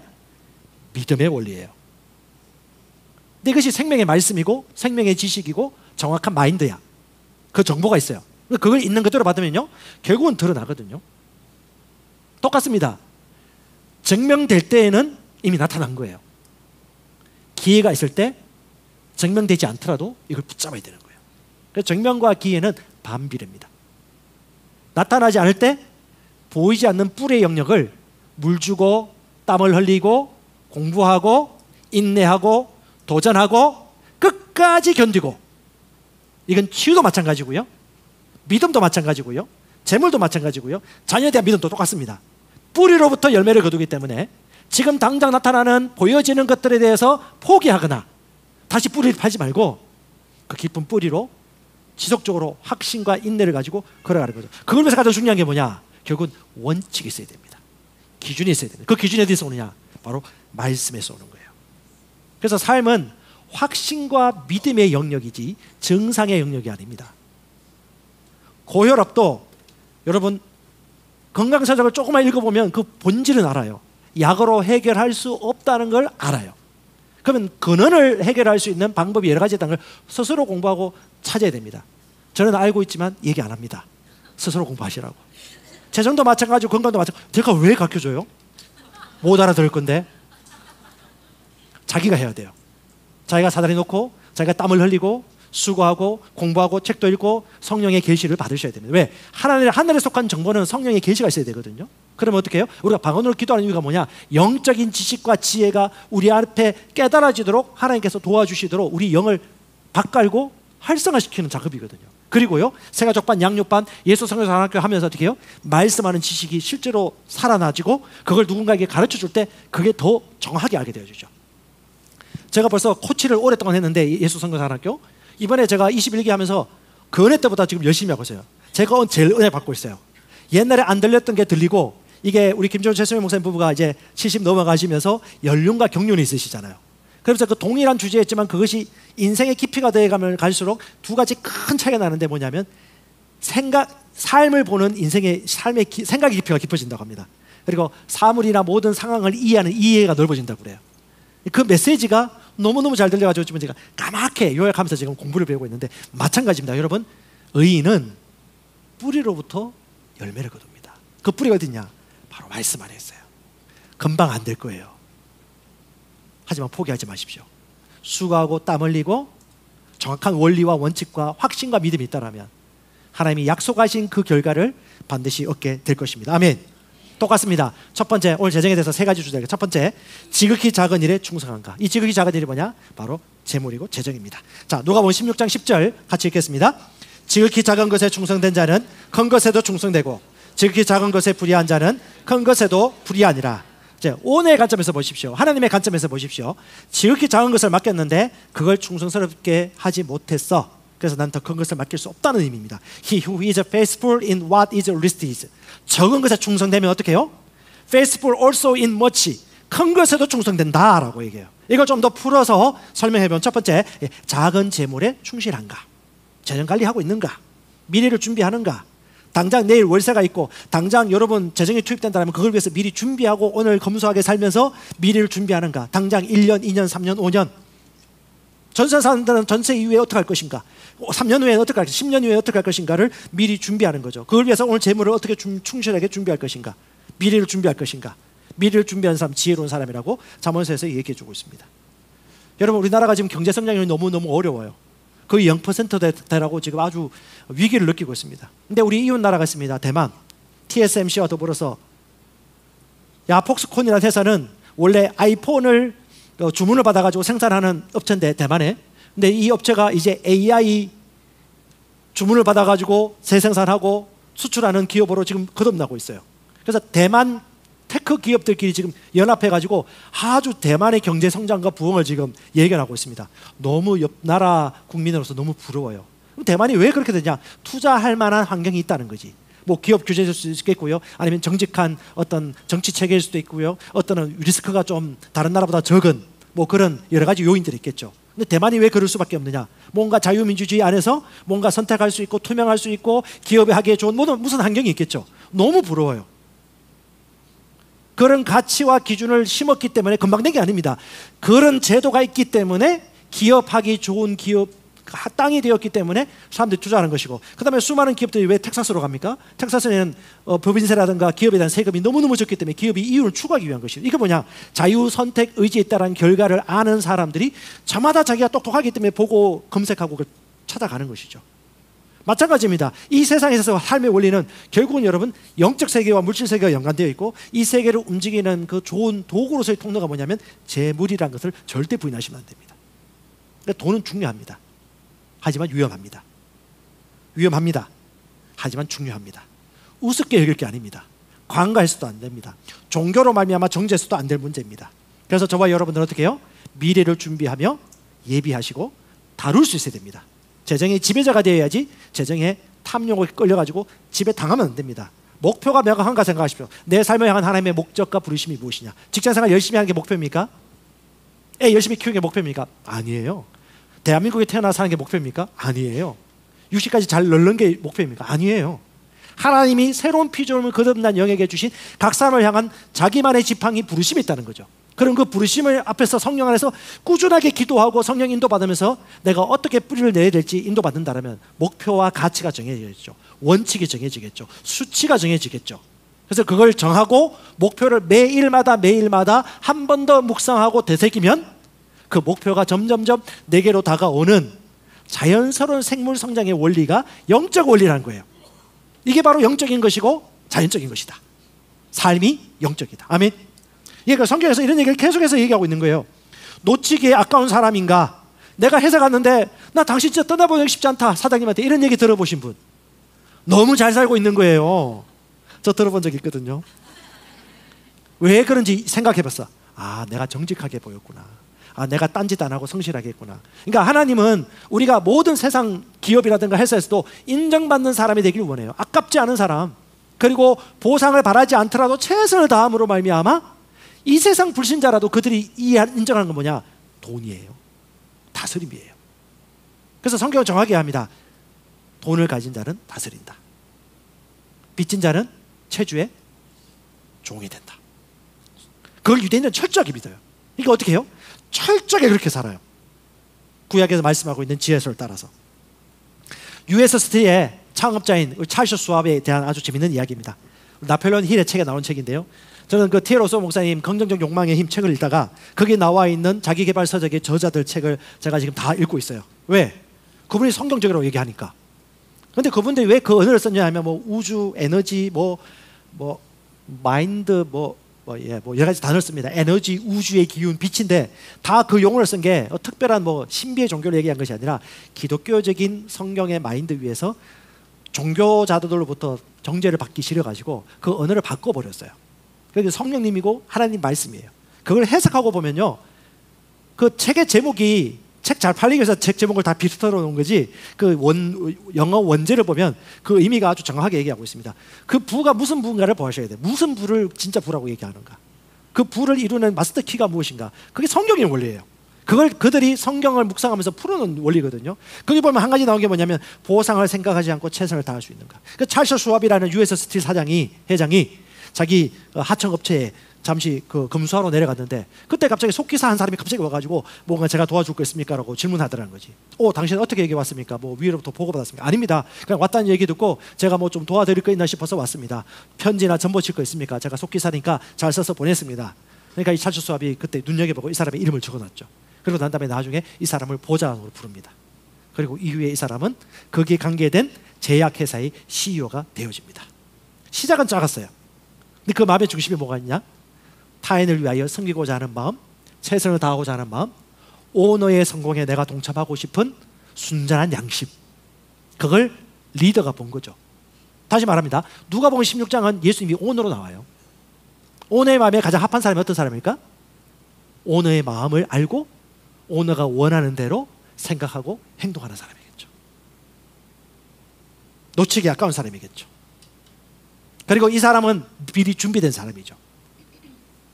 믿음의 원리예요. 근데 이것이 생명의 말씀이고 생명의 지식이고 정확한 마인드야. 그 정보가 있어요. 그걸 있는 그대로 받으면요 결국은 드러나거든요. 똑같습니다. 증명될 때에는 이미 나타난 거예요. 기회가 있을 때 증명되지 않더라도 이걸 붙잡아야 되는 거예요. 그래서 증명과 기회는 반비례입니다. 나타나지 않을 때 보이지 않는 뿔의 영역을 물 주고 땀을 흘리고 공부하고 인내하고 도전하고 끝까지 견디고, 이건 치유도 마찬가지고요, 믿음도 마찬가지고요, 재물도 마찬가지고요, 자녀에 대한 믿음도 똑같습니다. 뿌리로부터 열매를 거두기 때문에 지금 당장 나타나는 보여지는 것들에 대해서 포기하거나 다시 뿌리를 팔지 말고 그 깊은 뿌리로 지속적으로 확신과 인내를 가지고 걸어가는 거죠. 그걸 위해서 가장 중요한 게 뭐냐? 결국은 원칙이 있어야 됩니다. 기준이 있어야 됩니다. 그 기준이 어디서 오느냐? 바로 말씀에서 오는 거예요. 그래서 삶은 확신과 믿음의 영역이지 정상의 영역이 아닙니다. 고혈압도 여러분 건강사적을 조금만 읽어보면 그 본질은 알아요. 약으로 해결할 수 없다는 걸 알아요. 그러면 근원을 해결할 수 있는 방법이 여러 가지 있다는 걸 스스로 공부하고 찾아야 됩니다. 저는 알고 있지만 얘기 안 합니다. 스스로 공부하시라고. 재정도 마찬가지고 건강도 마찬가지고. 제가 왜 가르쳐줘요? 못 알아들을 건데. 자기가 해야 돼요. 자기가 사다리 놓고 자기가 땀을 흘리고 수고하고 공부하고 책도 읽고 성령의 계시를 받으셔야 됩니다. 왜? 하늘에 속한 정보는 성령의 계시가 있어야 되거든요. 그러면 어떻게 해요? 우리가 방언으로 기도하는 이유가 뭐냐? 영적인 지식과 지혜가 우리 앞에 깨달아지도록 하나님께서 도와주시도록 우리 영을 바깔고 활성화시키는 작업이거든요. 그리고요, 세가족반, 양육반, 예수 성교사학교 하면서 어떻게 해요? 말씀하는 지식이 실제로 살아나지고 그걸 누군가에게 가르쳐줄 때 그게 더 정확하게 알게 되어지죠. 제가 벌써 코치를 오랫동안 했는데 예수 성교사학교 이번에 제가 21기 하면서 그 은혜 때보다 지금 열심히 하고 있어요. 제가 제일 은혜 받고 있어요. 옛날에 안 들렸던 게 들리고, 이게 우리 김종훈 최수민 목사님 부부가 이제 70 넘어가시면서 연륜과 경륜이 있으시잖아요. 그래서 그 동일한 주제였지만 그것이 인생의 깊이가 되어가면 갈수록 두 가지 큰 차이가 나는데 뭐냐면 삶을 보는 삶의 생각의 깊이가 깊어진다고 합니다. 그리고 사물이나 모든 상황을 이해하는 이해가 넓어진다고 그래요. 그 메시지가 너무너무 잘 들려가지고 지금 제가 까맣게 요약하면서 지금 공부를 배우고 있는데 마찬가지입니다. 여러분, 의인은 뿌리로부터 열매를 거둡니다. 그 뿌리가 어딨냐? 바로 말씀 안에 있어요. 금방 안 될 거예요. 하지만 포기하지 마십시오. 수고하고 땀 흘리고 정확한 원리와 원칙과 확신과 믿음이 있다면 하나님이 약속하신 그 결과를 반드시 얻게 될 것입니다. 아멘. 똑같습니다. 첫 번째, 오늘 재정에 대해서 세 가지 주제가, 첫 번째, 지극히 작은 일에 충성한가. 이 지극히 작은 일이 뭐냐? 바로 재물이고 재정입니다. 자, 누가복음 16장 10절 같이 읽겠습니다. 지극히 작은 것에 충성된 자는 큰 것에도 충성되고 지극히 작은 것에 불의한 자는 큰 것에도 불의하니라. 이제 오늘의 관점에서 보십시오. 하나님의 관점에서 보십시오. 지극히 작은 것을 맡겼는데 그걸 충성스럽게 하지 못했어. 그래서 난 더 큰 것을 맡길 수 없다는 의미입니다. He who is faithful in what is least is. 적은 것에 충성되면 어떻게 해요? Faithful also in much. 큰 것에도 충성된다라고 얘기해요. 이걸 좀 더 풀어서 설명해보면, 첫 번째, 작은 재물에 충실한가? 재정 관리하고 있는가? 미래를 준비하는가? 당장 내일 월세가 있고 당장 여러분 재정이 투입된다면 그걸 위해서 미리 준비하고 오늘 검소하게 살면서 미래를 준비하는가? 당장 1년, 2년, 3년, 5년 전세 사는다는 전세 이후에 어떻게 할 것인가? 3년 후에는 어떻게 할 것인가? 10년 후에 어떻게 할 것인가를 미리 준비하는 거죠. 그걸 위해서 오늘 재물을 어떻게 충실하게 준비할 것인가? 미래를 준비할 것인가? 미래를 준비하는 사람 지혜로운 사람이라고 잠언서에서 얘기해 주고 있습니다. 여러분, 우리나라가 지금 경제 성장률이 너무너무 어려워요. 거의 0%대라고 지금 아주 위기를 느끼고 있습니다. 근데 우리 이웃 나라가 있습니다. 대만. TSMC와 더불어서 폭스콘이라는 회사는 원래 아이폰을 주문을 받아가지고 생산하는 업체인데 대만에. 근데 이 업체가 이제 AI 주문을 받아가지고 재생산하고 수출하는 기업으로 지금 거듭나고 있어요. 그래서 대만 테크 기업들끼리 지금 연합해가지고 아주 대만의 경제 성장과 부흥을 지금 예견하고 있습니다. 너무 옆 나라 국민으로서 너무 부러워요. 그럼 대만이 왜 그렇게 되냐? 투자할 만한 환경이 있다는 거지. 뭐 기업 규제일 수도 있겠고요, 아니면 정직한 어떤 정치 체계일 수도 있고요, 어떤 리스크가 좀 다른 나라보다 적은 뭐 그런 여러 가지 요인들이 있겠죠. 근데 대만이 왜 그럴 수밖에 없느냐? 뭔가 자유민주주의 안에서 뭔가 선택할 수 있고 투명할 수 있고 기업에 하기에 좋은 무슨 환경이 있겠죠. 너무 부러워요. 그런 가치와 기준을 심었기 때문에 금방 된 게 아닙니다. 그런 제도가 있기 때문에 기업하기 좋은 기업 땅이 되었기 때문에 사람들이 투자하는 것이고, 그 다음에 수많은 기업들이 왜 텍사스로 갑니까? 텍사스는 법인세라든가 기업에 대한 세금이 너무너무 적기 때문에 기업이 이윤을 추구하기 위한 것이에요. 이게 뭐냐? 자유 선택 의지에 따른 결과를 아는 사람들이 저마다 자기가 똑똑하기 때문에 보고 검색하고 찾아가는 것이죠. 마찬가지입니다. 이 세상에서 삶의 원리는 결국은 여러분 영적 세계와 물질 세계가 연관되어 있고, 이 세계를 움직이는 그 좋은 도구로서의 통로가 뭐냐면 재물이라는 것을 절대 부인하시면 안 됩니다. 그러니까 돈은 중요합니다. 하지만 위험합니다. 위험합니다. 하지만 중요합니다. 우습게 여길 게 아닙니다. 관가해서도 안 됩니다. 종교로 말미암아 정죄해서도 안 될 문제입니다. 그래서 저와 여러분들은 어떻게 해요? 미래를 준비하며 예비하시고 다룰 수 있어야 됩니다. 재정의 지배자가 되어야지 재정의 탐욕에 끌려가지고 지배 당하면 안 됩니다. 목표가 명확한가 생각하십시오. 내 삶을 향한 하나님의 목적과 부르심이 무엇이냐? 직장생활 열심히 하는 게 목표입니까? 애 열심히 키우는 게 목표입니까? 아니에요. 대한민국에 태어나서 사는 게 목표입니까? 아니에요. 60까지 잘 널는 게 목표입니까? 아니에요. 하나님이 새로운 피조물을 거듭난 영에게 주신 각 사람을 향한 자기만의 지팡이 부르심이 있다는 거죠. 그럼 그 부르심을 앞에서 성령 안에서 꾸준하게 기도하고 성령 인도받으면서 내가 어떻게 뿌리를 내야 될지 인도받는다면 목표와 가치가 정해지겠죠. 원칙이 정해지겠죠. 수치가 정해지겠죠. 그래서 그걸 정하고 목표를 매일마다 한 번 더 묵상하고 되새기면 그 목표가 점점점 내게로 다가오는 자연스러운 생물 성장의 원리가 영적 원리라는 거예요. 이게 바로 영적인 것이고 자연적인 것이다. 삶이 영적이다. 아멘. 그러니까 성경에서 이런 얘기를 계속해서 얘기하고 있는 거예요. 놓치기에 아까운 사람인가? 내가 회사 갔는데 나 당신 진짜 떠나보내기 쉽지 않다. 사장님한테 이런 얘기 들어보신 분? 너무 잘 살고 있는 거예요. 저 들어본 적 있거든요. 왜 그런지 생각해봤어. 아, 내가 정직하게 보였구나. 아, 내가 딴짓 안 하고 성실하게 했구나. 그러니까 하나님은 우리가 모든 세상 기업이라든가 회사에서도 인정받는 사람이 되기를 원해요. 아깝지 않은 사람, 그리고 보상을 바라지 않더라도 최선을 다함으로 말미암아 이 세상 불신자라도 그들이 인정하는 건 뭐냐? 돈이에요. 다스림이에요. 그래서 성경은 정확히 합니다. 돈을 가진 자는 다스린다. 빚진 자는 체주의 종이 된다. 그걸 유대인은 철저하게 믿어요. 그러니까 어떻게 해요? 철저하게 그렇게 살아요. 구약에서 말씀하고 있는 지혜서를 따라서. US 스틸의 창업자인 찰스 수왑에 대한 아주 재밌는 이야기입니다. 나폴레온 힐의 책에 나온 책인데요, 저는 그 T.L. 로소 목사님 긍정적 욕망의 힘 책을 읽다가 거기에 나와 있는 자기개발 서적의 저자들 책을 제가 지금 다 읽고 있어요. 왜? 그분이 성경적으로 얘기하니까. 근데 그분들이 왜 그 언어를 썼냐 하면 뭐 우주, 에너지, 마인드, 여러 가지 단어를 씁니다. 에너지, 우주의 기운, 빛인데 다 그 용어를 쓴 게 특별한 신비의 종교를 얘기한 것이 아니라 기독교적인 성경의 마인드 위에서 종교자들로부터 정죄를 받기 싫어가지고 그 언어를 바꿔버렸어요. 그게 성령님이고 하나님 말씀이에요. 그걸 해석하고 보면요, 그 책의 제목이 책 잘 팔리기 위해서 책 제목을 다 비슷하게 놓은 거지, 그 영어 원제를 보면 그 의미가 아주 정확하게 얘기하고 있습니다. 그 부가 무슨 부인가를 보셔야 돼요. 무슨 부를 진짜 부라고 얘기하는가, 그 부를 이루는 마스터 키가 무엇인가, 그게 성경의 원리예요. 그걸 그들이 성경을 묵상하면서 풀어놓은 원리거든요. 거기 보면 한 가지 나온 게 뭐냐면 보상을 생각하지 않고 최선을 다할 수 있는가. 그 찰스 수왑이라는 US 스틸 회장이 자기 하청업체에 잠시 검수하러 내려갔는데, 그때 갑자기 속기사 한 사람이 갑자기 와가지고 뭔가 제가 도와줄 거 있습니까? 라고 질문하더라는 거지. 당신 어떻게 여기 왔습니까? 위로부터 보고받았습니까? 아닙니다. 그냥 왔다는 얘기 듣고 제가 좀 도와드릴 거 있나 싶어서 왔습니다. 편지나 전보 칠 거 있습니까? 제가 속기사니까 잘 써서 보냈습니다. 그러니까 이 찰스 수왑이 그때 눈여겨보고 이 사람의 이름을 적어놨죠. 그리고 난 다음에 나중에 이 사람을 보좌관으로 부릅니다. 그리고 이후에 이 사람은 거기에 관계된 제약회사의 CEO가 되어집니다. 시작은 작았어요. 근데 그 마음의 중심에 뭐가 있냐? 타인을 위하여 섬기고자 하는 마음, 최선을 다하고자 하는 마음, 오너의 성공에 내가 동참하고 싶은 순전한 양심. 그걸 리더가 본 거죠. 다시 말합니다. 누가복음 16장은 예수님이 오너로 나와요. 오너의 마음에 가장 합한 사람이 어떤 사람입니까? 오너의 마음을 알고 오너가 원하는 대로 생각하고 행동하는 사람이겠죠. 놓치기 아까운 사람이겠죠. 그리고 이 사람은 미리 준비된 사람이죠.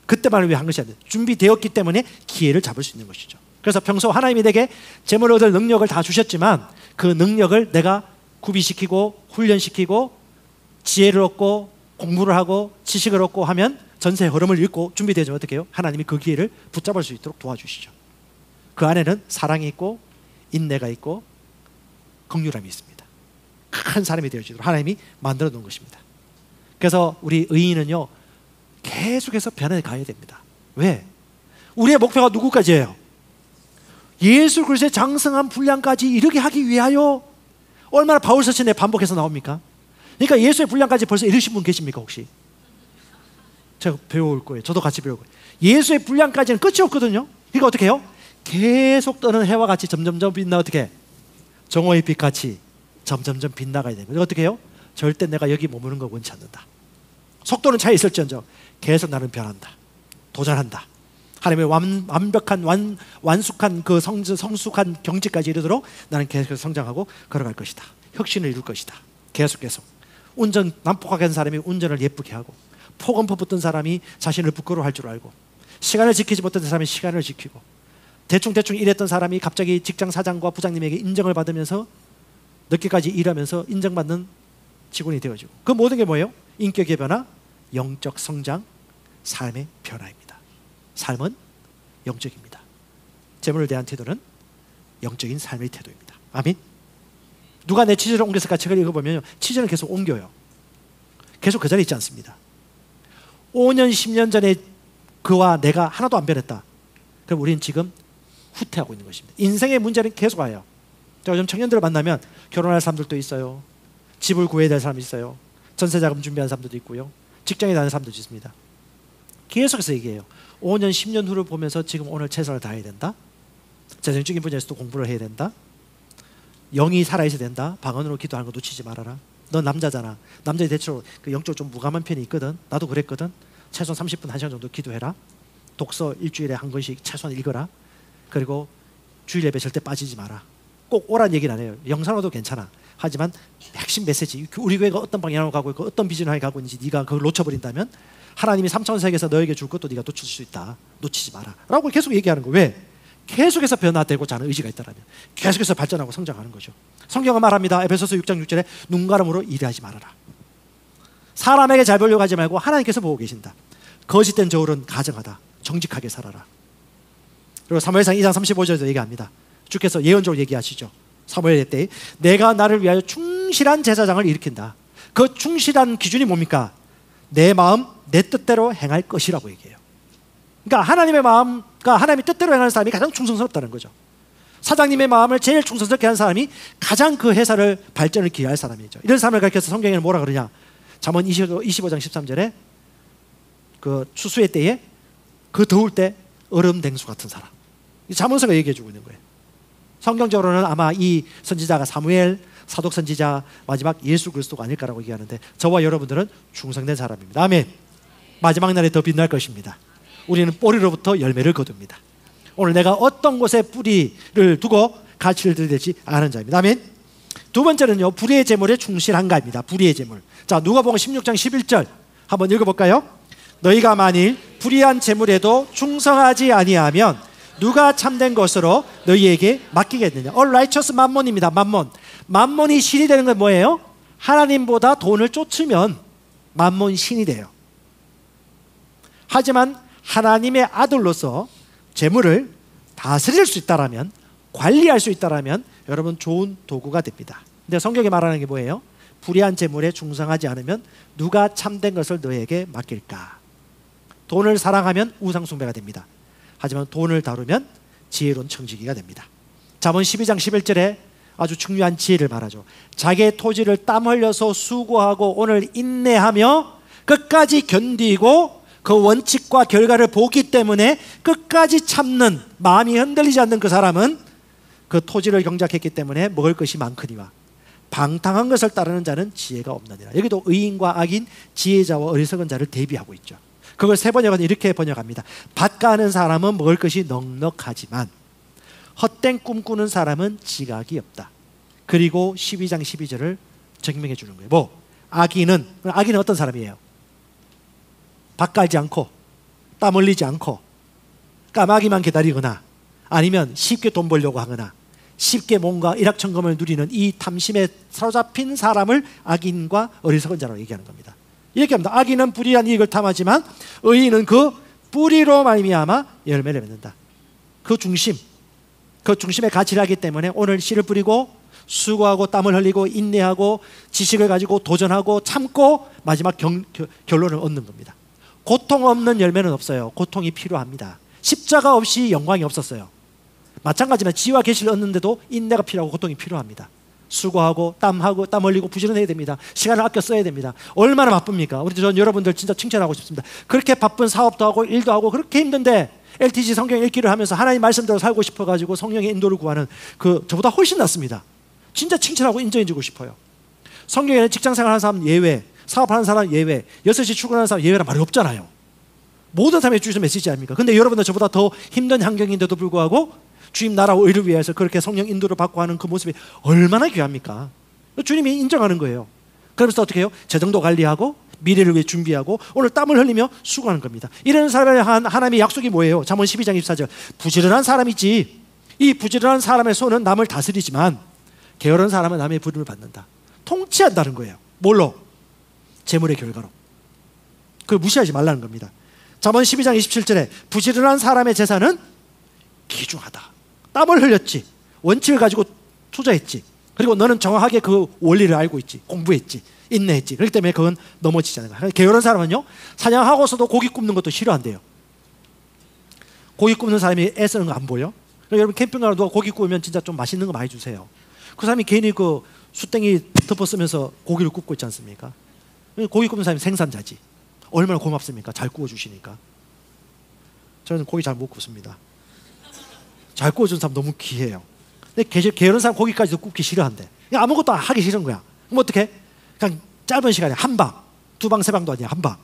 그때만을 위한 것이 아니라 준비되었기 때문에 기회를 잡을 수 있는 것이죠. 그래서 평소 하나님이 내게 재물을 얻을 능력을 다 주셨지만 그 능력을 내가 구비시키고 훈련시키고 지혜를 얻고 공부를 하고 지식을 얻고 하면 전세의 흐름을 읽고 준비되면 어떻게 해요? 하나님이 그 기회를 붙잡을 수 있도록 도와주시죠. 그 안에는 사랑이 있고 인내가 있고 긍휼함이 있습니다. 큰 사람이 되어지도록 하나님이 만들어 놓은 것입니다. 그래서 우리 의인은요 계속해서 변해 가야 됩니다. 왜? 우리의 목표가 누구까지예요? 예수 그리스도의 장성한 분량까지 이르게 하기 위하여. 얼마나 바울 서신에 반복해서 나옵니까? 그러니까 예수의 분량까지 벌써 이르신 분 계십니까 혹시? 제가 배워올 거예요. 저도 같이 배울 거예요. 예수의 분량까지는 끝이 없거든요. 그러니까 어떻게 해요? 계속 떠는 해와 같이 점점점 빛나 어떻게? 정오의 빛같이 점점점 빛나가야 되는 거예요. 어떻게 해요? 절대 내가 여기 머무는 거 원치 않는다. 속도는 차이 있을지언정 계속 나는 변한다. 도전한다. 하나님의 완벽한 완숙한 그 성숙한 경지까지 이르도록 나는 계속해서 성장하고 걸어갈 것이다. 혁신을 이룰 것이다. 계속 운전 난폭하게 한 사람이 운전을 예쁘게 하고 폭언 퍼붓던 사람이 자신을 부끄러워할 줄 알고 시간을 지키지 못했던 사람이 시간을 지키고 대충 일했던 사람이 갑자기 직장 사장과 부장님에게 인정을 받으면서 늦게까지 일하면서 인정받는 직원이 되어지고 그 모든 게 뭐예요? 인격의 변화, 영적 성장, 삶의 변화입니다. 삶은 영적입니다. 재물에 대한 태도는 영적인 삶의 태도입니다. 아멘. 누가 내 치즈를 옮겼을까 책을 읽어보면 치즈는 계속 옮겨요. 계속 그 자리에 있지 않습니다. 5년 10년 전에 그와 내가 하나도 안 변했다. 그럼 우리는 지금 후퇴하고 있는 것입니다. 인생의 문제는 계속 와요. 제가 요즘 청년들을 만나면 결혼할 사람들도 있어요. 집을 구해야 될 사람이 있어요. 전세자금 준비하는 사람들도 있고요. 직장에 다니는 사람들도 있습니다. 계속해서 얘기해요. 5년 10년 후를 보면서 지금 오늘 최선을 다해야 된다. 재정적인 분야에서도 공부를 해야 된다. 영이 살아있어야 된다. 방언으로 기도하는 거 놓치지 말아라. 넌 남자잖아. 남자의 대체로 그 영적으로 좀 무감한 편이 있거든. 나도 그랬거든. 최소한 30분 1시간 정도 기도해라. 독서 일주일에 한 권씩 최소한 읽어라. 그리고 주일 예배 절대 빠지지 마라. 꼭 오란 얘기는 안 해요. 영상으로도 괜찮아. 하지만 핵심 메시지, 우리 교회가 어떤 방향으로 가고 있고 어떤 비전을 가고 있는지 네가 그걸 놓쳐버린다면 하나님이 3차원 세계에서 너에게 줄 것도 네가 놓칠 수 있다. 놓치지 마라 라고 계속 얘기하는 거예요. 왜? 계속해서 변화되고자 하는 의지가 있다면 계속해서 발전하고 성장하는 거죠. 성경은 말합니다. 에베소서 6장 6절에 눈 가름으로 일하지 말아라. 사람에게 잘 보려고 하지 말고 하나님께서 보고 계신다. 거짓된 저울은 가정하다. 정직하게 살아라. 그리고 사무엘상 2장 35절에도 얘기합니다. 주께서 예언적으로 얘기하시죠. 사무엘 때 내가 나를 위하여 충실한 제사장을 일으킨다. 그 충실한 기준이 뭡니까? 내 마음 내 뜻대로 행할 것이라고 얘기해요. 그러니까 하나님의 마음과 하나님의 뜻대로 행하는 사람이 가장 충성스럽다는 거죠. 사장님의 마음을 제일 충성스럽게 하는 사람이 가장 그 회사를 발전을 기여할 사람이죠. 이런 사람을 가르쳐서 성경에는 뭐라 그러냐? 잠언 25장 13절에 그 추수의 때에 그 더울 때 얼음 냉수 같은 사람. 잠언서가 얘기해 주고 있는 거예요. 성경적으로는 아마 이 선지자가 사무엘, 사독 선지자, 마지막 예수 그리스도가 아닐까라고 얘기하는데 저와 여러분들은 충성된 사람입니다. 아멘. 마지막 날에 더 빛날 것입니다. 우리는 뿌리로부터 열매를 거둡니다. 오늘 내가 어떤 곳에 뿌리를 두고 가치를 들이댈지 아는 자입니다. 아멘. 두 번째는요, 불의의 재물에 충실한가입니다. 불의의 재물. 자, 누가복음 16장 11절 한번 읽어볼까요? 너희가 만일 불의한 재물에도 충성하지 아니하면 누가 참된 것으로 너희에게 맡기겠느냐. All righteous mammon입니다. mammon이 신이 되는 건 뭐예요? 하나님보다 돈을 쫓으면 mam몬 신이 돼요. 하지만 하나님의 아들로서 재물을 다스릴 수 있다라면, 관리할 수 있다라면 여러분 좋은 도구가 됩니다. 근데 성경이 말하는 게 뭐예요? 불의한 재물에 충성하지 않으면 누가 참된 것을 너희에게 맡길까? 돈을 사랑하면 우상 숭배가 됩니다. 하지만 돈을 다루면 지혜로운 청지기가 됩니다. 잠언 12장 11절에 아주 중요한 지혜를 말하죠. 자기의 토지를 땀 흘려서 수고하고 오늘 인내하며 끝까지 견디고 그 원칙과 결과를 보기 때문에 끝까지 참는, 마음이 흔들리지 않는 그 사람은 그 토지를 경작했기 때문에 먹을 것이 많거니와 방탕한 것을 따르는 자는 지혜가 없느니라. 여기도 의인과 악인, 지혜자와 어리석은 자를 대비하고 있죠. 그걸 세 번역은 이렇게 번역합니다. 밭가는 사람은 먹을 것이 넉넉하지만 헛된 꿈꾸는 사람은 지각이 없다. 그리고 12장 12절을 증명해 주는 거예요. 악인은 어떤 사람이에요? 밭 갈지 않고 땀 흘리지 않고 까마귀만 기다리거나 아니면 쉽게 돈 벌려고 하거나 쉽게 뭔가 일확천금을 누리는 이 탐심에 사로잡힌 사람을 악인과 어리석은 자라고 얘기하는 겁니다. 이렇게 합니다. 악인은 불의한 이익을 탐하지만 의인은 그 뿌리로 말미암아 열매를 맺는다. 그 중심의 가치를 하기 때문에 오늘 씨를 뿌리고 수고하고 땀을 흘리고 인내하고 지식을 가지고 도전하고 참고 마지막 결론을 얻는 겁니다. 고통 없는 열매는 없어요. 고통이 필요합니다. 십자가 없이 영광이 없었어요. 마찬가지면 지와 계시를 얻는데도 인내가 필요하고 고통이 필요합니다. 수고하고 땀 흘리고 부지런해야 됩니다. 시간을 아껴 써야 됩니다. 얼마나 바쁩니까? 전 여러분들 진짜 칭찬하고 싶습니다. 그렇게 바쁜 사업도 하고 일도 하고 그렇게 힘든데 LTG 성경 읽기를 하면서 하나님 말씀대로 살고 싶어가지고 성령의 인도를 구하는 저보다 훨씬 낫습니다. 진짜 칭찬하고 인정해주고 싶어요. 성경에는 직장생활하는 사람 예외, 사업하는 사람 예외, 6시 출근하는 사람 예외란 말이 없잖아요. 모든 사람이 주신 메시지 아닙니까? 근데 여러분들 저보다 더 힘든 환경인데도 불구하고 주님 나라와 의를 위해서 그렇게 성령 인도를 받고 하는 그 모습이 얼마나 귀합니까? 주님이 인정하는 거예요. 그러면서 어떻게 해요? 재정도 관리하고 미래를 위해 준비하고 오늘 땀을 흘리며 수고하는 겁니다. 이런 사람의 하나님의 약속이 뭐예요? 잠언 12장 24절 부지런한 사람이지 이 부지런한 사람의 손은 남을 다스리지만 게으른 사람은 남의 부름을 받는다. 통치한다는 거예요. 뭘로? 재물의 결과로. 그걸 무시하지 말라는 겁니다. 잠언 12장 27절에 부지런한 사람의 재산은 귀중하다. 땀을 흘렸지. 원칙을 가지고 투자했지. 그리고 너는 정확하게 그 원리를 알고 있지. 공부했지. 인내했지. 그렇기 때문에 그건 넘어지지 않는 거야. 게으른 사람은요, 사냥하고서도 고기 굽는 것도 싫어한대요. 고기 굽는 사람이 애쓰는 거 안 보여? 여러분 캠핑 가서 누가 고기 구우면 진짜 좀 맛있는 거 많이 주세요. 그 사람이 괜히 그 숯땡이 덮어 쓰면서 고기를 굽고 있지 않습니까? 고기 굽는 사람이 생산자지. 얼마나 고맙습니까? 잘 구워주시니까. 저는 고기 잘 못 굽습니다. 잘 구워준 사람 너무 귀해요. 근데 게으른 사람 고기까지도 굽기 싫어한대. 아무것도 하기 싫은 거야. 그럼 어떡해? 그냥 짧은 시간에 한 방, 두 방, 세 방도 아니야. 한 방.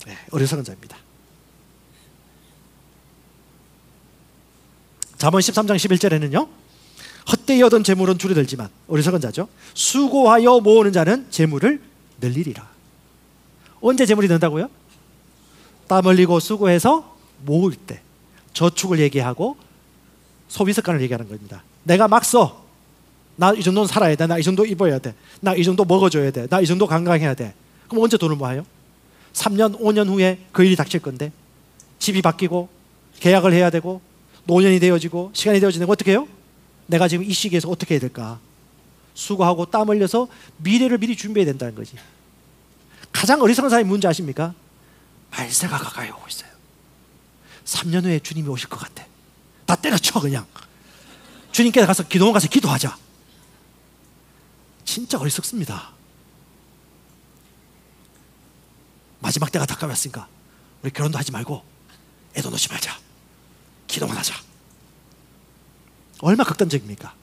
네, 어리석은 자입니다. 잠언 13장 11절에는요. 헛되이 얻은 재물은 줄어들지만 어리석은 자죠. 수고하여 모으는 자는 재물을 늘리리라. 언제 재물이 는다고요? 땀 흘리고 수고해서 모을 때. 저축을 얘기하고 소비 습관을 얘기하는 겁니다. 내가 막 써. 나 이 정도는 살아야 돼. 나 이 정도 입어야 돼. 나 이 정도 먹어줘야 돼. 나 이 정도 건강해야 돼. 그럼 언제 돈을 모아요? 3년, 5년 후에 그 일이 닥칠 건데 집이 바뀌고 계약을 해야 되고 노년이 되어지고 시간이 되어지는 거 어떻게 해요? 내가 지금 이 시기에서 어떻게 해야 될까? 수고하고 땀 흘려서 미래를 미리 준비해야 된다는 거지. 가장 어리석은 사람이 뭔지 아십니까? 말세가 가까이 오고 있어요. 3년 후에 주님이 오실 것 같아. 다 때려쳐 그냥. 주님께 가서 기도원 가서 기도하자. 진짜 어리석습니다. 마지막 때가 다가왔으니까 우리 결혼도 하지 말고 애도 놓지 말자. 기도만 하자. 얼마나 극단적입니까?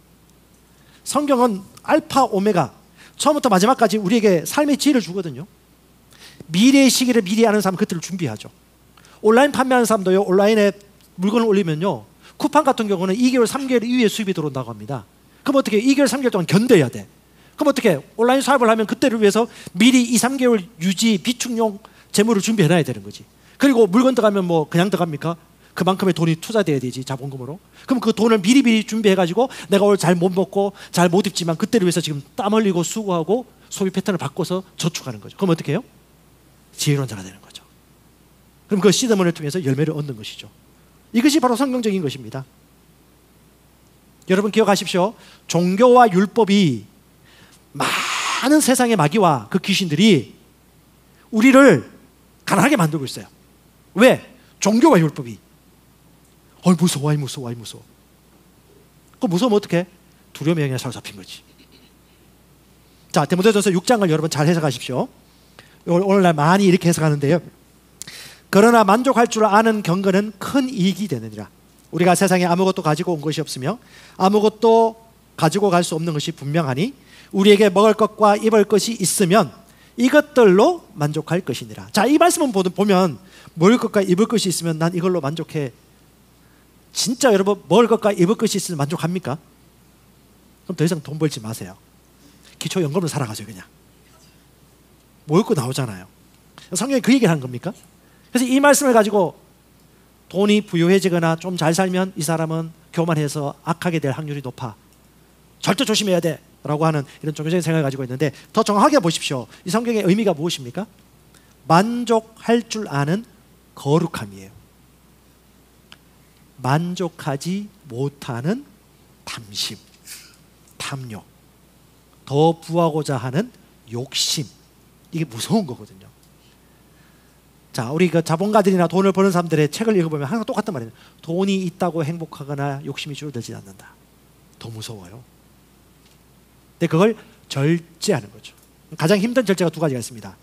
성경은 알파 오메가 처음부터 마지막까지 우리에게 삶의 지혜를 주거든요. 미래의 시기를 미리 아는 사람은 그때를 준비하죠. 온라인 판매하는 사람도요, 온라인에 물건을 올리면요, 쿠팡 같은 경우는 2개월, 3개월 이후에 수입이 들어온다고 합니다. 그럼 어떻게 2개월, 3개월 동안 견뎌야 돼. 그럼 어떻게 온라인 사업을 하면 그때를 위해서 미리 2, 3개월 유지, 비축용 재물을 준비해놔야 되는 거지. 그리고 물건 들어가면 뭐 그냥 들어갑니까? 그만큼의 돈이 투자돼야 되지, 자본금으로. 그럼 그 돈을 미리 준비해가지고 내가 오늘 잘 못 먹고 잘 못 입지만 그때를 위해서 지금 땀 흘리고 수고하고 소비 패턴을 바꿔서 저축하는 거죠. 그럼 어떻게 해요? 지혜로운 자가 되는 거죠. 그럼 그 씨드문을 통해서 열매를 얻는 것이죠. 이것이 바로 성경적인 것입니다. 여러분 기억하십시오. 종교와 율법이 많은 세상의 마귀와 그 귀신들이 우리를 가난하게 만들고 있어요. 왜? 종교와 율법이. 무서워. 그 무서우면 어떡해? 두려움에 영향에 사로잡힌 거지. 자, 디모데전서 6장을 여러분 잘 해석하십시오. 오늘날 많이 이렇게 해석하는데요. 그러나 만족할 줄 아는 경건은 큰 이익이 되느니라. 우리가 세상에 아무것도 가지고 온 것이 없으며 아무것도 가지고 갈 수 없는 것이 분명하니 우리에게 먹을 것과 입을 것이 있으면 이것들로 만족할 것이니라. 자, 이 말씀은 보면 먹을 것과 입을 것이 있으면 난 이걸로 만족해. 진짜 여러분 먹을 것과 입을 것이 있으면 만족합니까? 그럼 더 이상 돈 벌지 마세요. 기초연금으로 살아가세요. 그냥 먹을 거 나오잖아요. 성경이 그 얘기를 한 겁니까? 그래서 이 말씀을 가지고 돈이 부유해지거나 좀 잘 살면 이 사람은 교만해서 악하게 될 확률이 높아, 절대 조심해야 돼 라고 하는 이런 종교적인 생각을 가지고 있는데, 더 정확하게 보십시오. 이 성경의 의미가 무엇입니까? 만족할 줄 아는 거룩함이에요. 만족하지 못하는 탐심, 탐욕, 더 부하고자 하는 욕심, 이게 무서운 거거든요. 자, 우리 그 자본가들이나 돈을 버는 사람들의 책을 읽어보면 항상 똑같단 말이에요. 돈이 있다고 행복하거나 욕심이 줄어들지 않는다. 더 무서워요. 근데 그걸 절제하는 거죠. 가장 힘든 절제가 두 가지가 있습니다.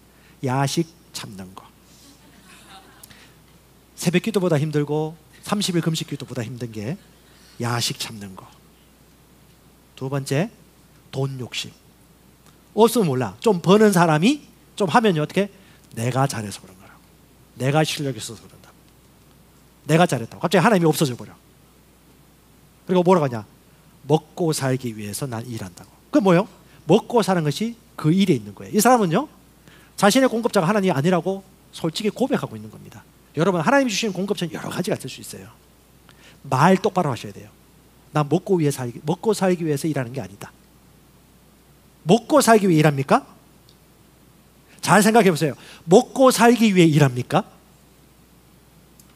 야식 참는 거. 새벽 기도보다 힘들고 30일 금식 기도보다 힘든 게 야식 참는 거. 두 번째, 돈 욕심. 없으면 몰라. 좀 버는 사람이 좀 하면요, 어떻게? 내가 잘해서 그런 거라고. 내가 실력이 있어서 그런다고. 내가 잘했다고. 갑자기 하나님이 없어져 버려. 그리고 뭐라고 하냐? 먹고 살기 위해서 난 일한다고. 그게 뭐예요? 먹고 사는 것이 그 일에 있는 거예요. 이 사람은요, 자신의 공급자가 하나님이 아니라고 솔직히 고백하고 있는 겁니다. 여러분, 하나님이 주시는 공급자는 여러 가지가 있을 수 있어요. 말 똑바로 하셔야 돼요. 난 먹고 살기 위해서 일하는 게 아니다. 먹고 살기 위해 일합니까? 잘 생각해 보세요. 먹고 살기 위해 일합니까?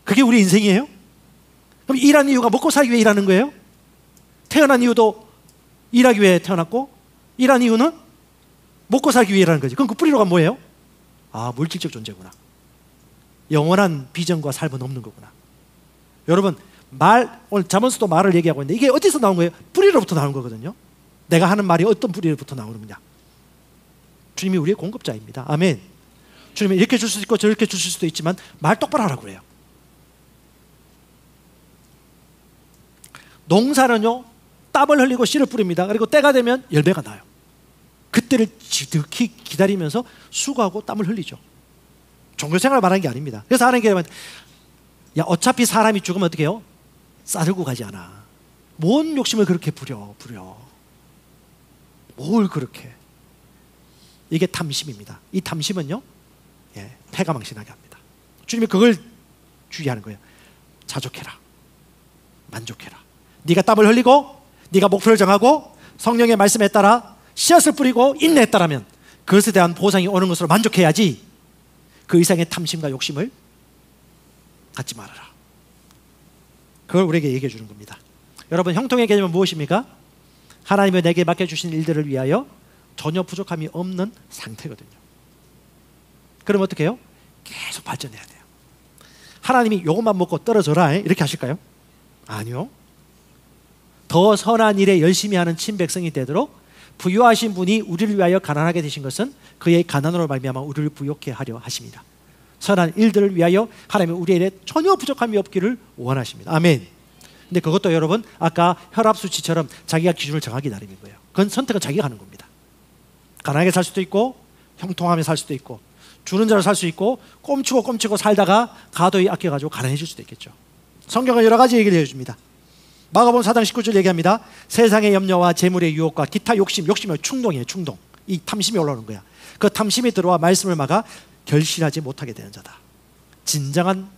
그게 우리 인생이에요? 그럼 일하는 이유가 먹고 살기 위해 일하는 거예요? 태어난 이유도 일하기 위해 태어났고, 일하는 이유는 먹고 살기 위해 일하는 거지. 그럼 그 뿌리로가 뭐예요? 아, 물질적 존재구나. 영원한 비전과 삶은 없는 거구나. 여러분, 오늘 잠언서도 말을 얘기하고 있는데 이게 어디서 나온 거예요? 뿌리로부터 나온 거거든요. 내가 하는 말이 어떤 뿌리로부터 나오느냐. 주님이 우리의 공급자입니다. 아멘. 주님이 이렇게 줄 수 있고 저렇게 주실 수도 있지만 말 똑바로 하라고 그래요. 농사는요, 땀을 흘리고 씨를 뿌립니다. 그리고 때가 되면 열매가 나요. 그때를 지득히 기다리면서 수고하고 땀을 흘리죠. 종교생활을 말하는 게 아닙니다. 그래서 하나님께서 야, 어차피 사람이 죽으면 어떻게 해요? 싸들고 가지 않아. 뭔 욕심을 그렇게 부려. 뭘 그렇게. 이게 탐심입니다. 이 탐심은요, 패가 망신하게 합니다. 주님이 그걸 주의하는 거예요. 자족해라. 만족해라. 네가 땀을 흘리고 네가 목표를 정하고 성령의 말씀에 따라 씨앗을 뿌리고 인내했다라면 그것에 대한 보상이 오는 것으로 만족해야지, 그 이상의 탐심과 욕심을 갖지 말아라. 그걸 우리에게 얘기해 주는 겁니다. 여러분, 형통의 개념은 무엇입니까? 하나님이 내게 맡겨주신 일들을 위하여 전혀 부족함이 없는 상태거든요. 그럼 어떻게 해요? 계속 발전해야 돼요. 하나님이 이것만 먹고 떨어져라 이렇게 하실까요? 아니요. 더 선한 일에 열심히 하는 친백성이 되도록 부유하신 분이 우리를 위하여 가난하게 되신 것은 그의 가난으로 말미암아 우리를 부욕케 하려 하십니다. 선한 일들을 위하여 하나님은 우리에게 전혀 부족함이 없기를 원하십니다. 아멘. 근데 그것도 여러분, 아까 혈압 수치처럼 자기가 기준을 정하기 나름인 거예요. 그건 선택은 자기가 하는 겁니다. 가난하게 살 수도 있고 형통하며 살 수도 있고 주는 자로 살 수 있고 꼼치고 살다가 가도히 아껴가지고 가난해질 수도 있겠죠. 성경은 여러 가지 얘기를 해줍니다. 마가복음 4장 19절 얘기합니다. 세상의 염려와 재물의 유혹과 기타 욕심은 충동이에요. 충동. 이 탐심이 올라오는 거야. 그 탐심이 들어와 말씀을 막아 결실하지 못하게 되는 자다. 진정한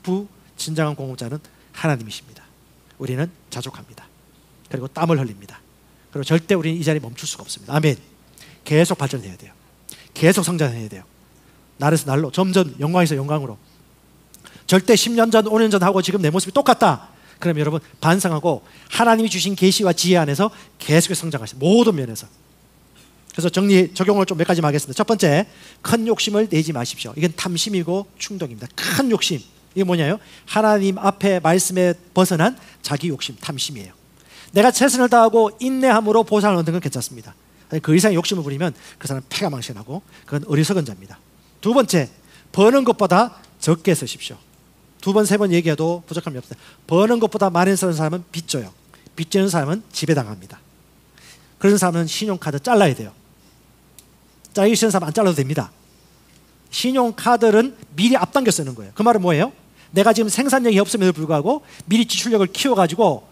공급자는 하나님이십니다. 우리는 자족합니다. 그리고 땀을 흘립니다. 그리고 절대 우리는 이 자리에 멈출 수가 없습니다. 아멘. 계속 발전해야 돼요. 계속 성장해야 돼요. 날에서 날로, 점점 영광에서 영광으로. 절대 10년 전, 5년 전 하고 지금 내 모습이 똑같다. 그럼 여러분, 반성하고 하나님이 주신 계시와 지혜 안에서 계속해서 성장하세요. 모든 면에서. 그래서 적용을 좀 몇 가지만 하겠습니다. 첫 번째, 큰 욕심을 내지 마십시오. 이건 탐심이고 충동입니다. 큰 욕심. 이게 뭐냐요? 하나님 앞에 말씀에 벗어난 자기 욕심, 탐심이에요. 내가 최선을 다하고 인내함으로 보상을 얻는 건 괜찮습니다. 그 이상 욕심을 부리면 그 사람은 패가 망신하고 그건 어리석은 자입니다. 두 번째, 버는 것보다 적게 쓰십시오. 두 번, 세 번 얘기해도 부족함이 없어요. 버는 것보다 많이 쓰는 사람은 빚져요. 빚지는 사람은 지배당합니다. 그런 사람은 신용카드 잘라야 돼요. 잘리기 싫은 사람 안 잘라도 됩니다. 신용카드는 미리 앞당겨 쓰는 거예요. 그 말은 뭐예요? 내가 지금 생산력이 없음에도 불구하고 미리 지출력을 키워가지고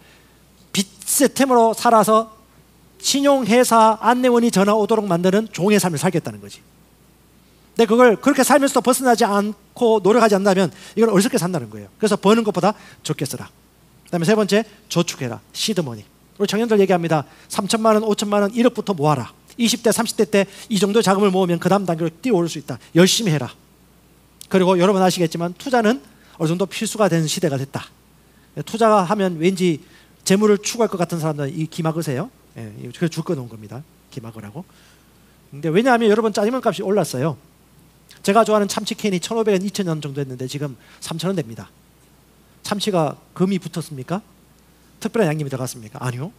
빚 시스템으로 살아서 신용회사 안내원이 전화 오도록 만드는 종의 삶을 살겠다는 거지. 근데 그걸 그렇게 살면서도 벗어나지 않고 노력하지 않는다면 이건 어리석게 산다는 거예요. 그래서 버는 것보다 적게 쓰라. 그 다음에 세 번째, 저축해라. 시드머니. 우리 청년들 얘기합니다. 3천만 원, 5천만 원, 1억부터 모아라. 20대, 30대 때 이 정도 자금을 모으면 그 다음 단계로 뛰어올 수 있다. 열심히 해라. 그리고 여러분 아시겠지만 투자는 어느 정도 필수가 되는 시대가 됐다. 투자하면 왠지 재물을 추구할 것 같은 사람들은 이 기막으세요. 그래서 줄 거 놓은 겁니다. 기막을 하고. 근데 왜냐하면 여러분 짜장면 값이 올랐어요. 제가 좋아하는 참치 캔이 1,500원, 2,000원 정도 했는데 지금 3,000원 됩니다. 참치가 금이 붙었습니까? 특별한 양념이 들어갔습니까? 아니요.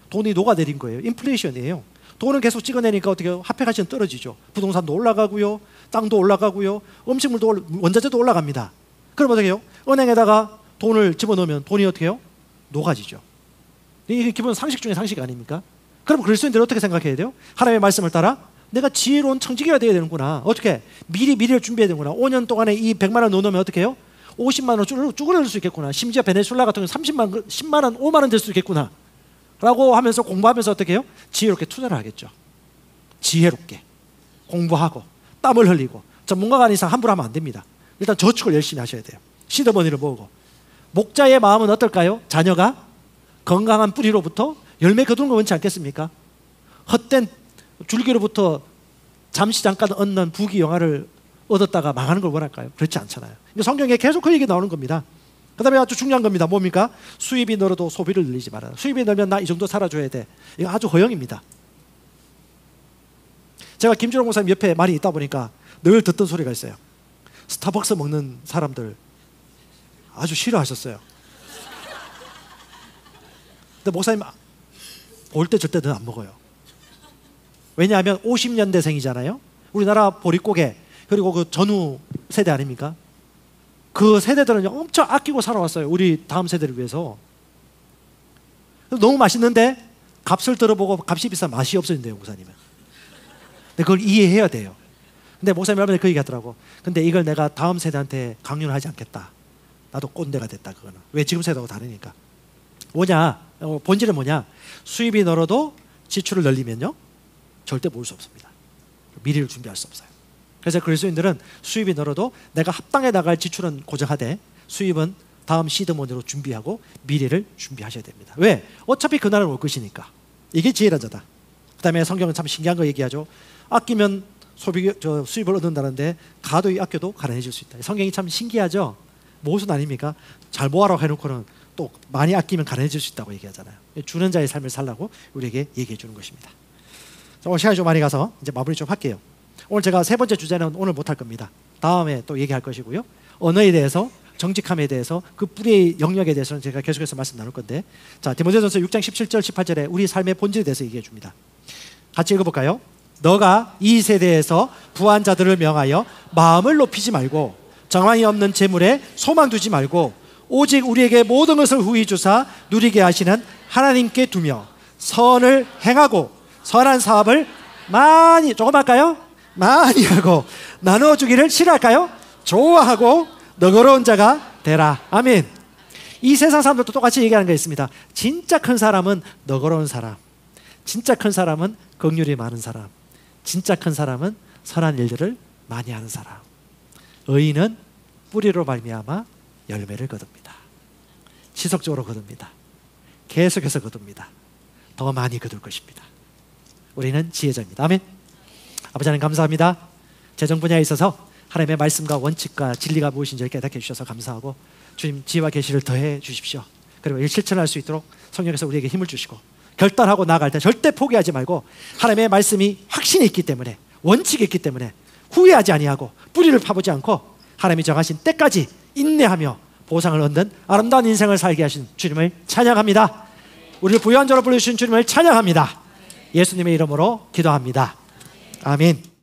돈이 녹아내린 거예요. 인플레이션이에요. 돈은 계속 찍어내니까 어떻게 화폐 가치는 떨어지죠. 부동산도 올라가고요. 땅도 올라가고요. 음식물도 원자재도 올라갑니다. 그럼 어떻게 해요? 은행에다가 돈을 집어넣으면 돈이 어떻게 해요? 녹아지죠. 이게 기본 상식 중에 상식 아닙니까? 그럼 그리스도인들은 어떻게 생각해야 돼요? 하나님의 말씀을 따라 내가 지혜로운 청지기가 되어야 되는구나. 어떻게? 미리를 준비해야 되는구나. 5년 동안에 이 100만 원 넣어놓으면 어떻게 해요? 50만 원 쭈그릴 수 있겠구나. 심지어 베네수엘라 같은 경우는 10만 원, 5만 원 될 수 있겠구나. 라고 하면서 공부하면서 어떻게 해요? 지혜롭게 투자를 하겠죠. 지혜롭게 공부하고 땀을 흘리고 전문가가 아닌 이상 함부로 하면 안 됩니다. 일단 저축을 열심히 하셔야 돼요. 시드머니를 모으고. 목자의 마음은 어떨까요? 자녀가 건강한 뿌리로부터 열매 거두는 거 원치 않겠습니까? 헛된 줄기로부터 잠시 잠깐 얻는 부귀영화를 얻었다가 망하는 걸 원할까요? 그렇지 않잖아요. 성경에 계속 그 얘기 나오는 겁니다. 그 다음에 아주 중요한 겁니다. 뭡니까? 수입이 늘어도 소비를 늘리지 말아라. 수입이 늘면 나 이 정도 살아줘야 돼. 이거 아주 허영입니다. 제가 김준호 목사님 옆에 많이 있다 보니까 늘 듣던 소리가 있어요. 스타벅스 먹는 사람들 아주 싫어하셨어요. 근데 목사님 볼 때 절대 안 먹어요. 왜냐하면 50년대생이잖아요. 우리나라 보릿고개 그리고 그 전후 세대 아닙니까? 그 세대들은 엄청 아끼고 살아왔어요. 우리 다음 세대를 위해서. 너무 맛있는데 값을 들어보고 값이 비싸면 맛이 없어진대요, 목사님은. 근데 그걸 이해해야 돼요. 근데 목사님 여러분들 그 얘기 하더라고. 근데 이걸 내가 다음 세대한테 강요를 하지 않겠다. 나도 꼰대가 됐다, 그거는. 왜 지금 세대하고 다르니까. 뭐냐, 본질은 뭐냐. 수입이 늘어도 지출을 늘리면요 절대 모을 수 없습니다. 미래를 준비할 수 없어요. 그래서 그리스도인들은 수입이 늘어도 내가 합당해 나갈 지출은 고정하되 수입은 다음 시드머니로 준비하고 미래를 준비하셔야 됩니다. 왜? 어차피 그날은 올 것이니까. 이게 지혜란 자다. 그 다음에 성경은 참 신기한 거 얘기하죠. 아끼면 수입을 얻는다는데 가도이 아껴도 가난해질 수 있다. 성경이 참 신기하죠. 모순 아닙니까? 잘 모아라고 해놓고는 또 많이 아끼면 가난해질 수 있다고 얘기하잖아요. 주는 자의 삶을 살라고 우리에게 얘기해 주는 것입니다. 오늘 시간이 좀 많이 가서 이제 마무리 좀 할게요. 오늘 제가 세 번째 주제는 오늘 못할 겁니다. 다음에 또 얘기할 것이고요. 언어에 대해서, 정직함에 대해서, 그 뿌리의 영역에 대해서는 제가 계속해서 말씀 나눌 건데, 자, 디모데전서 6장 17절 18절에 우리 삶의 본질에 대해서 얘기해 줍니다. 같이 읽어볼까요? 너가 이 세대에서 부한 자들을 명하여 마음을 높이지 말고 정황이 없는 재물에 소망 두지 말고 오직 우리에게 모든 것을 후히 주사 누리게 하시는 하나님께 두며 선을 행하고 선한 사업을 많이, 조금 할까요? 많이 하고 나눠주기를 싫어할까요? 좋아하고 너그러운 자가 되라. 아멘. 이 세상 사람들도 똑같이 얘기하는 게 있습니다. 진짜 큰 사람은 너그러운 사람, 진짜 큰 사람은 긍휼이 많은 사람, 진짜 큰 사람은 선한 일들을 많이 하는 사람. 의인은 뿌리로 말미암아 열매를 거둡니다. 지속적으로 거둡니다. 계속해서 거둡니다. 더 많이 거둘 것입니다. 우리는 지혜자입니다. 아멘. 아버지 하나님 감사합니다. 재정 분야에 있어서 하나님의 말씀과 원칙과 진리가 무엇인지 깨닫게 해주셔서 감사하고 주님 지혜와 계시를 더해 주십시오. 그리고 이를 실천할 수 있도록 성령께서 우리에게 힘을 주시고 결단하고 나아갈 때 절대 포기하지 말고 하나님의 말씀이 확신이 있기 때문에 원칙이 있기 때문에 후회하지 아니하고 뿌리를 파보지 않고 하나님이 정하신 때까지 인내하며 보상을 얻는 아름다운 인생을 살게 하신 주님을 찬양합니다. 우리를 부유한 자로 부르신 주님을 찬양합니다. 예수님의 이름으로 기도합니다. 아멘.